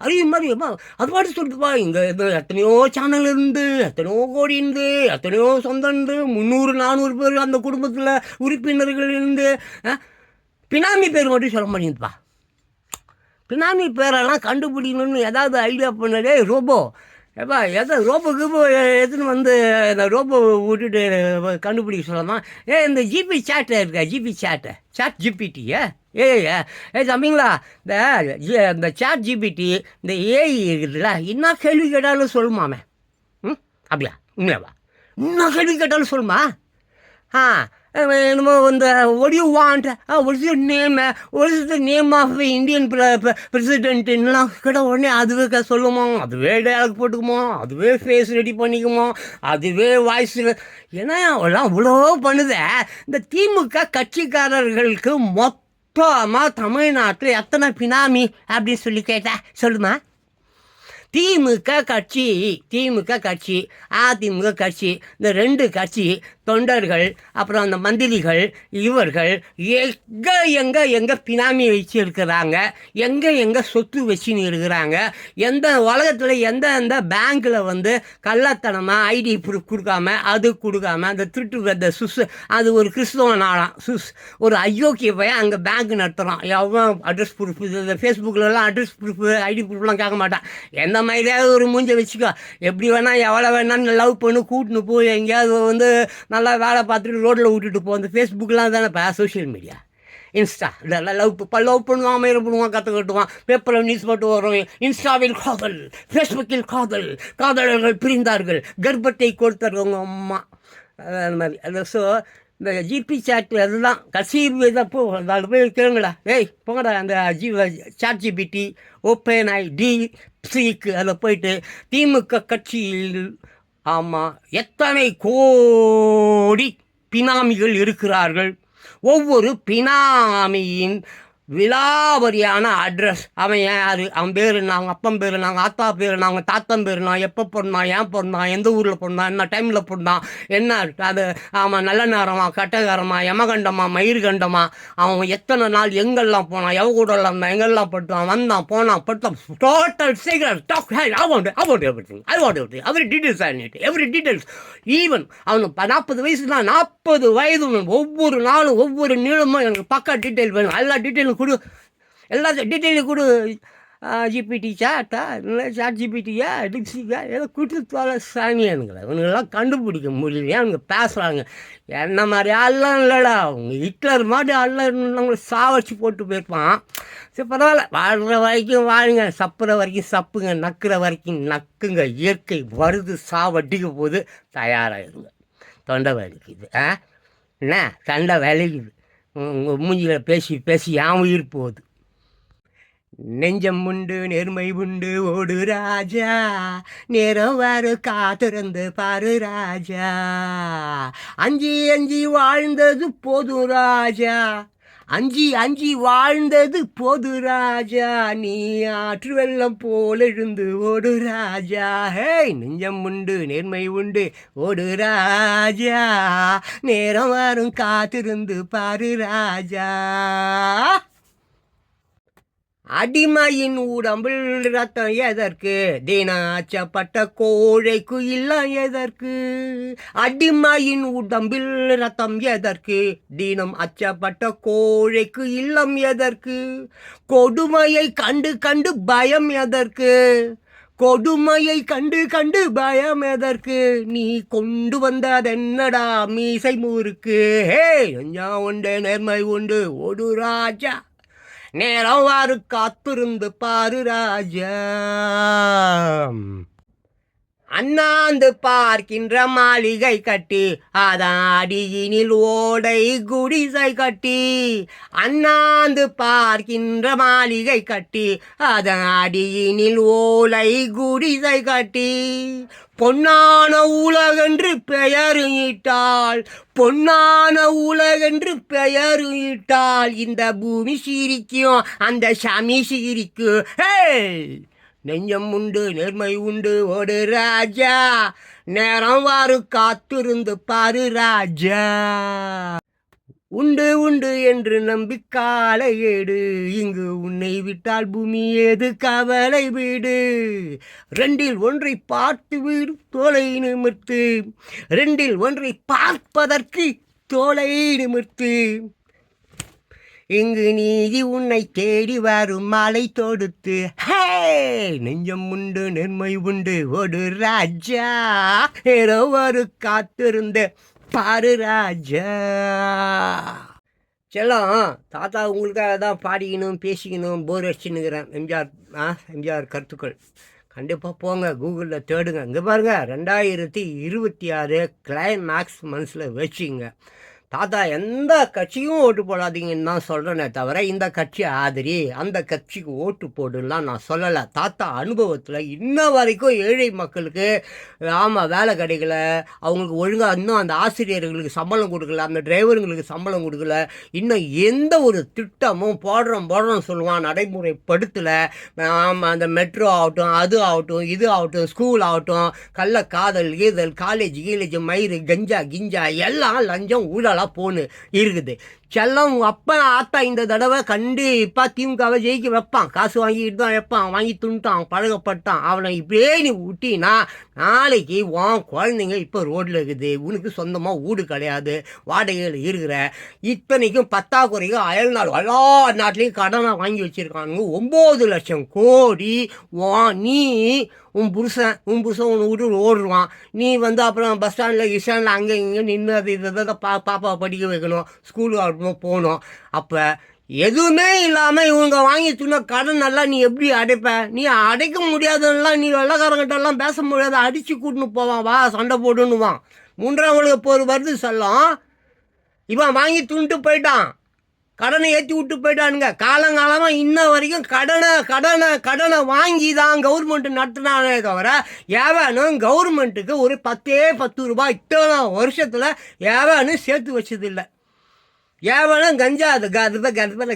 Speaker 1: அறிவு மாதிரி அது பாட்டு சொல்லுதுப்பா. இங்கே எத்தனையோ சேனல் இருந்து, எத்தனையோ கோடி இருந்து, எத்தனையோ சொந்தம் இருந்து, 300-400 பேர் அந்த குடும்பத்தில் உறுப்பினர்கள் இருந்து. பினாமி பேர் மட்டும் சொல்ல மாட்டேங்குதுப்பா. பினாமி பேரெல்லாம் கண்டுபிடிக்கணும்னு ஏதாவது ஐடியா பண்ணதே ரோபோ. ஏப்பா ரோபோக்கு எடுத்துன்னு வந்து இந்த ரோபோ விட்டுட்டு கண்டுபிடிக்க சொல்லலாம். இந்த ஜிபி சேட்டை இருக்கா, சாட் ஜிபிடியா, தம்பிங்களா, இந்த சாட் ஜிபிடி, இந்த ஏஐ இருக்குதுல்ல, என்ன கேள்வி கேட்டாலும் சொல்லுமாமே. அப்படியா? உண்மையாவா? என்ன கேள்வி கேட்டாலும் சொல்லுமா? என்னமோ இந்த what do you want, what is your name, what is the name of the Indian president எல்லாம் கேட்ட உடனே அதுவே சொல்லுமோ, அதுவே டயலாக் போட்டுக்குமோ, அதுவே ஃபேஸ் ரெடி பண்ணிக்குமோ, அதுவே வாய்ஸ். ஏன்னா அவெல்லாம் இவ்வளோ பண்ணுதே. இந்த திமுக கட்சிக்காரர்களுக்கு மொத்தமாக தமிழ்நாட்டில் எத்தனை பினாமி அப்படின்னு சொல்லி கேட்டா சொல்லுமா? திமுக கட்சி, அதிமுக கட்சி, இந்த 2 கட்சி தொண்டர்கள், அப்புறம் அந்த மந்திரிகள், இவர்கள் எங்கே பினாமி வச்சு இருக்கிறாங்க, எங்கே சொத்து வச்சுன்னு இருக்கிறாங்க, எந்த உலகத்தில் எந்த பேங்க்கில் வந்து கள்ளத்தனமாக ஐடி ப்ரூஃப் கொடுக்காம, அது கொடுக்காம, அந்த திருட்டு சுஸ், அது ஒரு கிறிஸ்தவ நாளாம் சுஸ், ஒரு அயோக்கிய பையன் அங்கே பேங்க் நடத்துகிறான். எவன் அட்ரஸ் ப்ரூஃப், இந்த ஃபேஸ்புக்கிலலாம் அட்ரஸ் ப்ரூஃப், ஐடி ப்ரூஃப்லாம் கேட்க மாட்டான். எந்த மாதிரியாவது ஒரு மூஞ்சை வச்சுக்கோ, எப்படி வேணால் எவ்வளோ வேணான்னு லவ் பண்ணி கூட்டின்னு போய் எங்கேயாவது வந்து நல்லா வேலை பார்த்துட்டு ரோட்டில் விட்டுட்டு போ. அந்த ஃபேஸ்புக்கெலாம் தானேப்பா சோஷியல் மீடியா. இன்ஸ்டா இதெல்லாம் லவ் பண்ணுவான், மயிரை பண்ணுவான், கற்றுக்கட்டுவான், பேப்பரில் நியூஸ் போட்டு வரும். இன்ஸ்டாவில் காதல், ஃபேஸ்புக்கில் காதலர்கள் பிரிந்தார்கள், கர்ப்பத்தை கொடுத்தார்கள் அம்மா, அந்த மாதிரி. அது ஸோ இந்த ஜிபி சாட் அதெல்லாம் கட்சி இதப்போ அதில் போய் கேளுங்கடா, போங்கடா அந்த சாட் ஜிபிடி, ஓப்பன் ஐடி, சீக்கு அதில் போயிட்டு திமுக கட்சியில் எத்தனை கோடி பினாமிகள் இருக்கிறார்கள். ஒவ்வொரு பினாமியின் விலாவரியான அட்ரஸ், அவன் யார், அவன் பேர் என்ன, அவங்க அப்பன் பேர் என்ன, அவங்க ஆத்தா பேர் என்ன, அவங்க தாத்தன் பேர் என்ன, எப்போ பிறந்தான், ஏன் பிறந்தான், எந்த ஊரில் பிறந்தான், என்ன டைமில் பிறந்தான், என்ன அது, அவன் நல்ல நேரமா கட்டகாரமா யமகண்டமா மயிர்கண்டமா, அவன் எத்தனை நாள் எங்கெல்லாம் போனான், எவ கூடலாம் இருந்தான், எங்கெல்லாம் படுத்தான், வந்தான் போனான் படுத்தான், total secret talk every details every details. Even அவனுக்கு 40 வயசுனா 40 வயது ஒவ்வொரு நாளும் ஒவ்வொரு நிலமும் எனக்கு பக்கா டீட்டெயில் வேணும். எல்லா டீட்டெயிலும் கொடு, எல்லா டீட்டெயிலும் கொடு. ஜிபிடி சாட்டா இல்லை சாட் ஜிபிடியா டிக்ஸிக்கா ஏதோ கொடுத்து சாமியானுங்களா இவனுங்கெல்லாம் கண்டுபிடிக்க முடியல. அவனுங்க பேசுகிறாங்க என்ன மாதிரி ஆள்லாம் இல்லைடா, அவங்க ஹிட்லர் மாதிரி ஆள்லாம் நம்மளை சாவடிச்சு போட்டு போயிருப்பான். சரி பரவாயில்ல, வாழ்கிற வரைக்கும் வாழுங்க, சப்புற வரைக்கும் சப்புங்க, நக்குற வரைக்கும் நக்குங்க. இயற்கை வருது, சாவடிக்க போது தயாராகிருங்க. தொண்டை வலிக்குது என்ன, சண்டை வலிக்குது, உங்கள் மூஞ்சியில் பேசி பேசி என் உயிர் போகுது. நெஞ்சம் உண்டு நேர்மை உண்டு ஓடு ராஜா, நேரம் வாரு காத்திருந்து பாரு ராஜா, அஞ்சி அஞ்சி வாழ்ந்தது போதும் ராஜா, அஞ்சி அஞ்சி வாழ்ந்தது போது ராஜா, நீ ஆற்று வெள்ளம் போல் எழுந்து ஓடு ராஜா. ஹே நெஞ்சம் உண்டு நேர்மை உண்டு ஓடு ராஜா, நேரம் வரும் காத்திருந்து பாரு ராஜா. அடிமையின் உடம்பில் ரத்தம் எதற்கு, தினம் அச்சப்பட்ட கோழைக்கு இல்லம் எதற்கு, அடிமையின் உடம்பில் ரத்தம் எதற்கு, தினம் அச்சப்பட்ட கோழைக்கு இல்லம் எதற்கு, கொடுமையை கண்டு கண்டு பயம் எதற்கு, கொடுமையை கண்டு கண்டு பயம் எதற்கு, நீ கொண்டு வந்ததென்னடா மீசை முறுக்கு. ஹே நெஞ்சம் உண்டு நேர்மை உண்டு ஓடு ராஜா, நேரம் வாரு காத்திருந்து பாரு ராஜா. அண்ணாந்து பார்க்கின்ற மாளிகை கட்டி, அதான் அடியினில் ஓடை குடிசை கட்டி, அண்ணாந்து பார்க்கின்ற மாளிகை கட்டி, அதான் அடியினில் ஓலை குடிசை கட்டி, பொன்னான உலகென்று பெயர் இட்டாள், பொன்னான உலகென்று பெயர் இட்டாள், இந்த பூமி சிரிக்கும் அந்த சாமி சிரிக்கும். ஹே நெஞ்சம் உண்டு நேர்மை உண்டு ஓடு ராஜா, நேரம் வாரு காத்திருந்து பாரு ராஜா. உண்டு உண்டு என்று நம்பிக்காலை ஏடு, இங்கு உன்னை விட்டால் பூமி ஏது கவலை வீடு, ரெண்டில் ஒன்றை பார்த்து வீடு தோலை நிமிர்த்து, ரெண்டில் ஒன்றை பார்ப்பதற்கு தோலை நிமிர்த்து, இங்கு நீதி உன்னை தேடி வரும் மாலை தொடுத்து. ஹே நெஞ்சம் உண்டு நேர்மை உண்டு ஓடு ராஜா, ஒரு காத்திருந்த பாரு ராஜா. செல்லம் தாத்தா உங்களுக்காக தான் பாடிக்கணும் பேசிக்கணும் போர் அடிச்சுன்னுக்கிறேன். எம்ஜிஆர் கருத்துக்கள் கண்டிப்பாக போங்க கூகுளில் தேடுங்க. இங்கே பாருங்கள் 2026 கிளைமேக்ஸ் மந்த்ஸில் வச்சுங்க. தாத்தா எந்த கட்சியும் ஓட்டு போடாதீங்கன்னு தான் சொல்கிறேனே தவிர இந்த கட்சி ஆதரி அந்த கட்சிக்கு ஓட்டு போடுலாம் நான் சொல்லலை. தாத்தா அனுபவத்தில் இன்ன வரைக்கும் ஏழை மக்களுக்கு வேலை கிடைக்கல, அவங்களுக்கு ஒழுங்காக இன்னும் அந்த ஆசிரியர்களுக்கு சம்பளம் கொடுக்கல, அந்த டிரைவருங்களுக்கு சம்பளம் கொடுக்கல, இன்னும் எந்த ஒரு திட்டமும் போடுறோம் சொல்லுவான் நடைமுறைப்படுத்தலை. அந்த மெட்ரோ ஆகட்டும், அது ஆகட்டும், இது ஆகட்டும், ஸ்கூல் ஆகட்டும், கள்ள காதல் கீதல் காலேஜ் மயிறு கஞ்சா கிஞ்சா எல்லாம் லஞ்சம் ஊழல் போன்னு இருக்குது. செல்லம் அப்பா ஆத்தா இந்த தடவை கண்டிப்பாக திமுகவை ஜெயிக்க வைப்பான். காசு வாங்கிட்டு தான் வைப்பான், வாங்கி துண்டான், பழகப்பட்டான். அவனை இப்படியே நீ விட்டினா நாளைக்கு உன் குழந்தைங்க இப்போ ரோட்டில் இருக்குது, உனக்கு சொந்தமாக வீடு கிடையாது, வாடகையில் இருக்கிற, இத்தனைக்கும் பத்தாக்குறைக்கும் அயல்நாடு எல்லா நாட்டிலையும் கடனை வாங்கி வச்சுருக்கானுங்க 9 லட்சம் கோடி. நீ உன் புருஷன் உன்னை விட்டு ஓடுவான், நீ அப்புறம் பஸ் ஸ்டாண்டில் அங்கே இங்கே நின்று அது இதை பாப்பாவை படிக்க வைக்கணும், ஸ்கூலுக்கு போகணும். அப்போ எதுவுமே இல்லாமல் இவங்க வாங்கி சொன்ன கடன் எல்லாம் நீ எப்படி அடைப்ப? நீ அடைக்க முடியாதுன்னெலாம் நீ வெள்ளக்காரங்கிட்டெல்லாம் பேச முடியாது, அடித்து கூட்டின்னு போவான், வா சண்டை போடுன்னுவான். 3ஆம் உலக போர் வருது செல்லம், இவன் வாங்கி துண்டு போயிட்டான். கடனை ஏற்றி விட்டு போயிட்டானுங்க. காலங்காலமாக இன்ன வரைக்கும் கடனை வாங்கி தான் கவர்மெண்ட் நடத்தினானே தவிர எவனும் கவர்மெண்ட்டுக்கு ஒரு 10 ரூபாய் இத்தனை வருஷத்தில் எவனும் சேர்த்து வச்சதில்லை. எவனும் கஞ்சா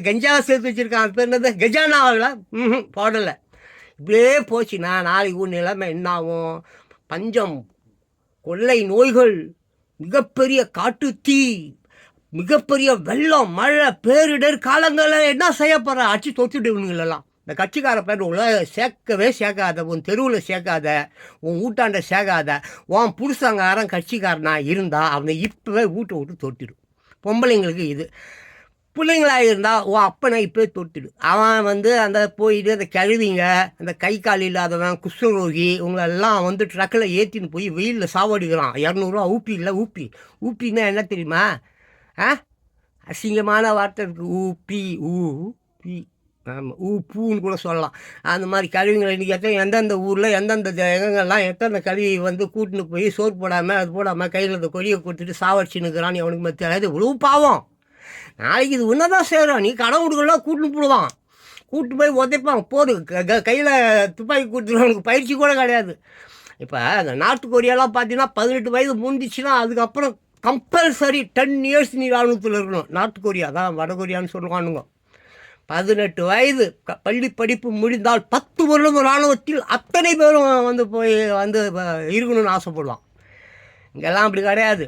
Speaker 1: கஞ்சா சேர்த்து வச்சுருக்கான். அது பேர் என்னது, கஜானாவில் போடலை. இப்படியே போச்சுன்னா நாளைக்கு நிலைமை என்ன ஆகும்? பஞ்சம், கொள்ளை நோய்கள், மிகப்பெரிய காட்டு தீ, மிகப்பெரிய வெள்ளம், மழை, பேரிடர் காலங்களில் என்ன செய்ய போகிற? அடிச்சு தொத்துடுவீங்களெல்லாம். இந்த கட்சிக்கார பேருல சேர்க்கவே சேர்க்காத, உன் தெருவில் சேர்க்காத, உன் வீட்டாண்ட சேர்க்காத, உன் புருஷங்காரன் கட்சிக்காரனா இருந்தால் அவனை இப்போவே வீட்டை விட்டு தொட்டிடும். பொம்பளைங்களுக்கு இது. பிள்ளைங்களாக இருந்தால் உன் அப்பனை இப்போ தொட்டிடு. அவன் அந்த போயிட்டு அந்த கழுவிங்க, அந்த கை கால் இல்லாதவன், குஷ்டரோகி, உங்களெல்லாம் ட்ரக்கில் ஏற்றின்னு போய் வெயிலில் சாவடிக்கிறான். 200 ஊப்பி இல்லை. ஊப்பின்னா என்ன தெரியுமா? அசிங்கமான வார்த்தை இருக்குது. ஊப்பி, ஊப்பி, ஆமாம், பூன்னு கூட சொல்லலாம். அந்த மாதிரி கழுவிங்களை இன்றைக்கி எந்தெந்த ஊரில் எந்தெந்த இடங்கள்லாம் எத்தனை கழுவி கூட்டின்னு போய் சோறு போடாமல் அது போடாமல் கையில் இந்த கொடியை கொடுத்துட்டு சாவடிச்சுன்னுக்கிறான்னு எவனுக்கு மத்தியாது. இவ்வளோ பாவம். நாளைக்கு இது ஒன்றதான் செய்கிறோம். நீ கடன் கொடுக்கலாம் கூட்டின்னு போடுவான், கூட்டு போய் உதைப்பான், போடு கையில் துப்பாக்கி கொடுத்துருவானுக்கு பயிற்சி கூட கிடையாது. இப்போ அந்த நார்த் கொரியாலாம் பார்த்தீங்கன்னா 18 வயது முடிஞ்சிச்சுன்னா அதுக்கப்புறம் கம்பல்சரி 10 இயர்ஸ் நீ ராணுவத்தில் இருக்கணும். நார்த் கொரியா தான் வடகொரியான்னு சொல்லுவானுங்க. 18 வயது பள்ளி படிப்பு முடிந்தால் 10 வருடம் இராணுவத்தில் அத்தனை பேரும் போய் இருக்கணும்னு ஆசைப்படுவான். இங்கெல்லாம் அப்படி கிடையாது,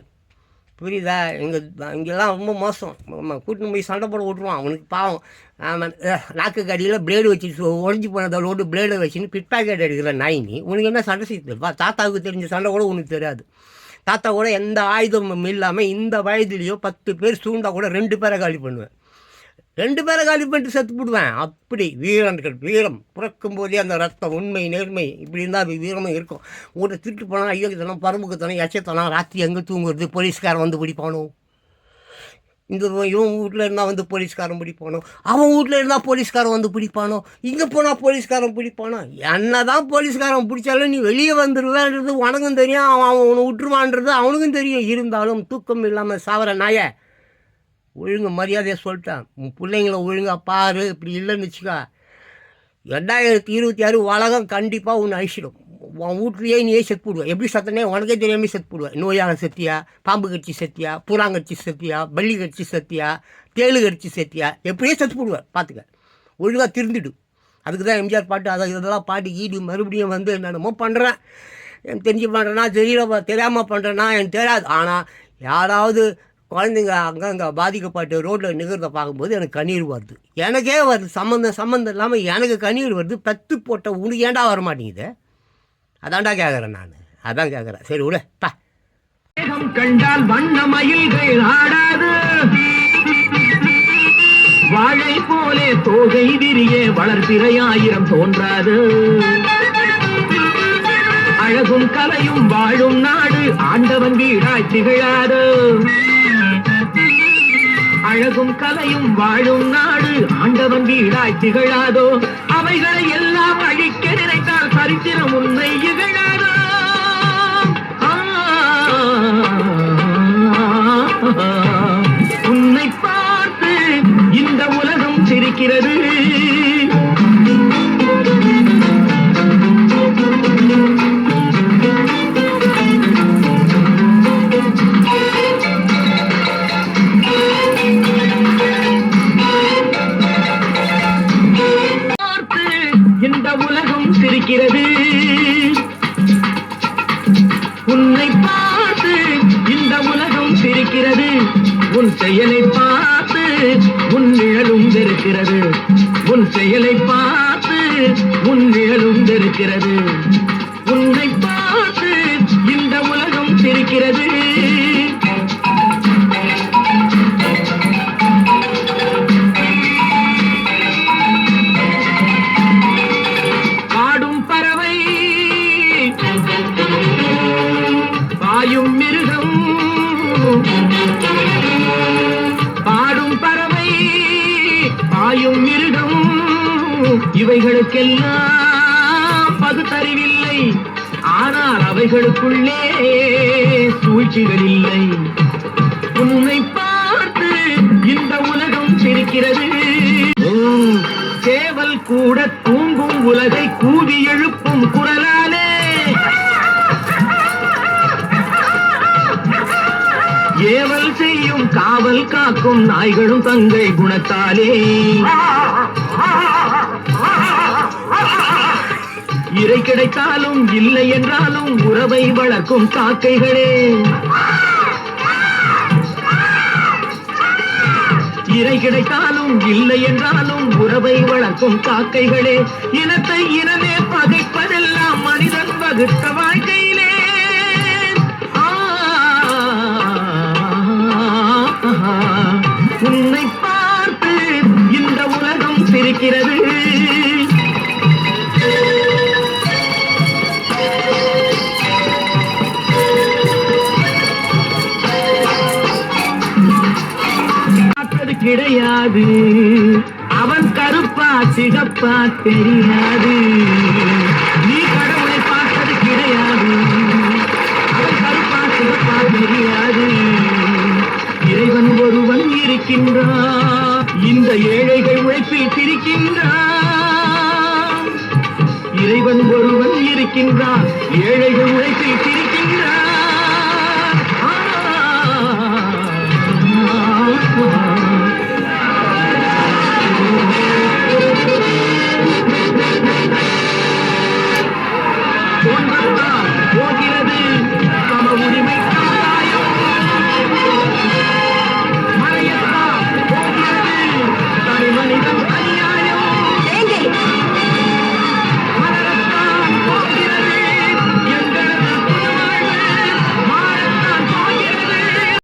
Speaker 1: புரியுதா? இங்கெல்லாம் ரொம்ப மோசம். கூட்டின்னு போய் சண்டை போட விட்ருவான். அவனுக்கு பாவம். நாக்கு கடியில் பிளேடு வச்சு உடஞ்சி போனதோடு பிளேடை வச்சுன்னு பிட் பேக்கெட் எடுக்கிற நாய் நீ. உனக்கு என்ன சண்டை செய்யுதுப்பா? தாத்தாவுக்கு தெரிஞ்ச சண்டை கூட உனக்கு தெரியாது. தாத்தா கூட எந்த ஆயுதமும் இல்லாமல் இந்த வயதுலேயோ 10 பேர் சூண்டா கூட 2 பேரை காலி பண்ணுவேன். 2 பேரை காலி பண்ணிட்டு செத்து போடுவேன். அப்படி வீரர்கள், வீரம் பிறக்கும் போதே அந்த ரத்தம், உண்மை, நேர்மை இப்படி இருந்தால் வீரமும் இருக்கும். உங்கள்கிட்ட திருட்டு போனால் ஐயோக்கித்தனம், பரம்புக்குத்தனம், எச்சத்தனம், ராத்திரி எங்கே தூங்குறது, போலீஸ்காரன் பிடிப்பானோ. இந்த இவன் வீட்டில் இருந்தால் போலீஸ்காரன் பிடிப்பானோ, அவன் வீட்டில் இருந்தால் போலீஸ்காரன் பிடிப்பானோ, இங்கே போனால் போலீஸ்காரன் பிடிப்பானோ. என்ன தான் போலீஸ்காரன் பிடிச்சாலும் நீ வெளியே வந்துடுவேன்றது உனக்கும் தெரியும், அவன் உன்னை விட்டுருவான்றது அவனுக்கும் தெரியும். இருந்தாலும் தூக்கம் இல்லாமல் சாவர நாயை ஒழுங்கு மரியாதையை சொல்லிட்டான். உன் பிள்ளைங்கள ஒழுங்காக பாரு. இப்படி இல்லைன்னு வச்சுக்கா, 2026 உலகம் கண்டிப்பாக உன்னை அழிச்சிடும். உன் வீட்லேயே நீயே செத்து போடுவேன். எப்படி சத்தனே உனக்கே தெரியாமல் செத்து போடுவேன். நோயால் செத்தியா, பாம்பு கடிச்சு செத்தியா, பூராங்கடிச்சு செத்தியா, பள்ளி கடிச்சு செத்தியா, தேளு கடிச்சு செத்தியா, எப்படியே செத்து போடுவேன். பார்த்துக்க, ஒழுங்காக திருந்துடு. அதுக்கு தான் எம்ஜிஆர் பாட்டு இதெல்லாம் பாட்டு ஈடு மறுபடியும் என்னமோ பண்ணுறேன். எனக்கு தெரிஞ்சு பண்ணுறேன்னா தெரியல, தெரியாமல் பண்ணுறேன்னா எனக்கு தெரியாது. ஆனால் யாராவது குழந்தைங்க அங்கங்கே பாதிக்கப்பட்டு ரோட்டில் நிற்கிறத பார்க்கும்போது எனக்கு கண்ணீர் வருது. எனக்கே வருது. சம்மந்தம் இல்லாமல் எனக்கு கண்ணீர் வருது. பெத்து போட்ட உனக்கு ஏண்டா வர மாட்டேங்குது? அதான்டா கேட்குறேன் நான். அதான் கேட்குறேன். சரி விட பா. கண்டால் வண்ண மயில்கள் ஆடாது, வாழை போலே தோகை விரிய வளர்பிறையாயிரம் தோன்றாது. அழகும் கலையும் வாழும் நாடு ஆண்டவன் வீடாய் திகழாது. அழகும் கலையும் வாழும் நாடு ஆண்டவன் வீடாய் திகழாதோ. அவைகளை எல்லாம் அழிக்க நினைத்தால் சரித்திரம் உன்னை இகழாதோ. உன்னை பார்த்து இந்த உலகம் சிரிக்கிறது. உன்னை பார்த்து இந்த உலகம் சிரிக்கிறது. உன் செயலை பார்த்து உன் நிழலும் வெறுக்கிறது. உன் செயலை பார்த்து உன் நிழலும் வெறுக்கிறது. உன்னை பார்த்து இந்த உலகம் சிரிக்கிறது. இவைகளுக்கெல்லாம் பகுத்தறிவில்லை, ஆனால் அவைகளுக்குள்ளே சூழ்ச்சிகள் இல்லை. உன்னை பார்த்து இந்த உலகம்
Speaker 2: சிரிக்கிறது. சேவல் கூட தூங்கும் உலகை கூவி எழுப்பும் குரலாலே, ஏவல் செய்யும் காவல் காக்கும் நாய்களும் தங்கை குணத்தாலே, இறை கிடைத்தாலும் இல்லை என்றாலும் உறவை வளர்க்கும் காக்கைகளே, இறை கிடைத்தாலும் இல்லை என்றாலும் உறவை வளர்க்கும் காக்கைகளே, இனத்தை இனமே பகைப்பதெல்லாம் மனிதன் வகுத்த வாழ்க்கையிலே. உன்னை பார்த்து இந்த உலகம் சிரிக்கிறது. கிடையாது அவன் கருப்பா சிகப்பா தெரியாது. நீ கடவுளை பார்த்தது கிடையாது, அவன் கருப்பா சிகப்பா தெரியாது. இறைவன் ஒருவன் இருக்கின்றான், இந்த ஏழைகள் உழைப்பில் திரிக்கின்றான். இறைவன் ஒருவன் இருக்கின்றான், ஏழைகள் உழைப்பில்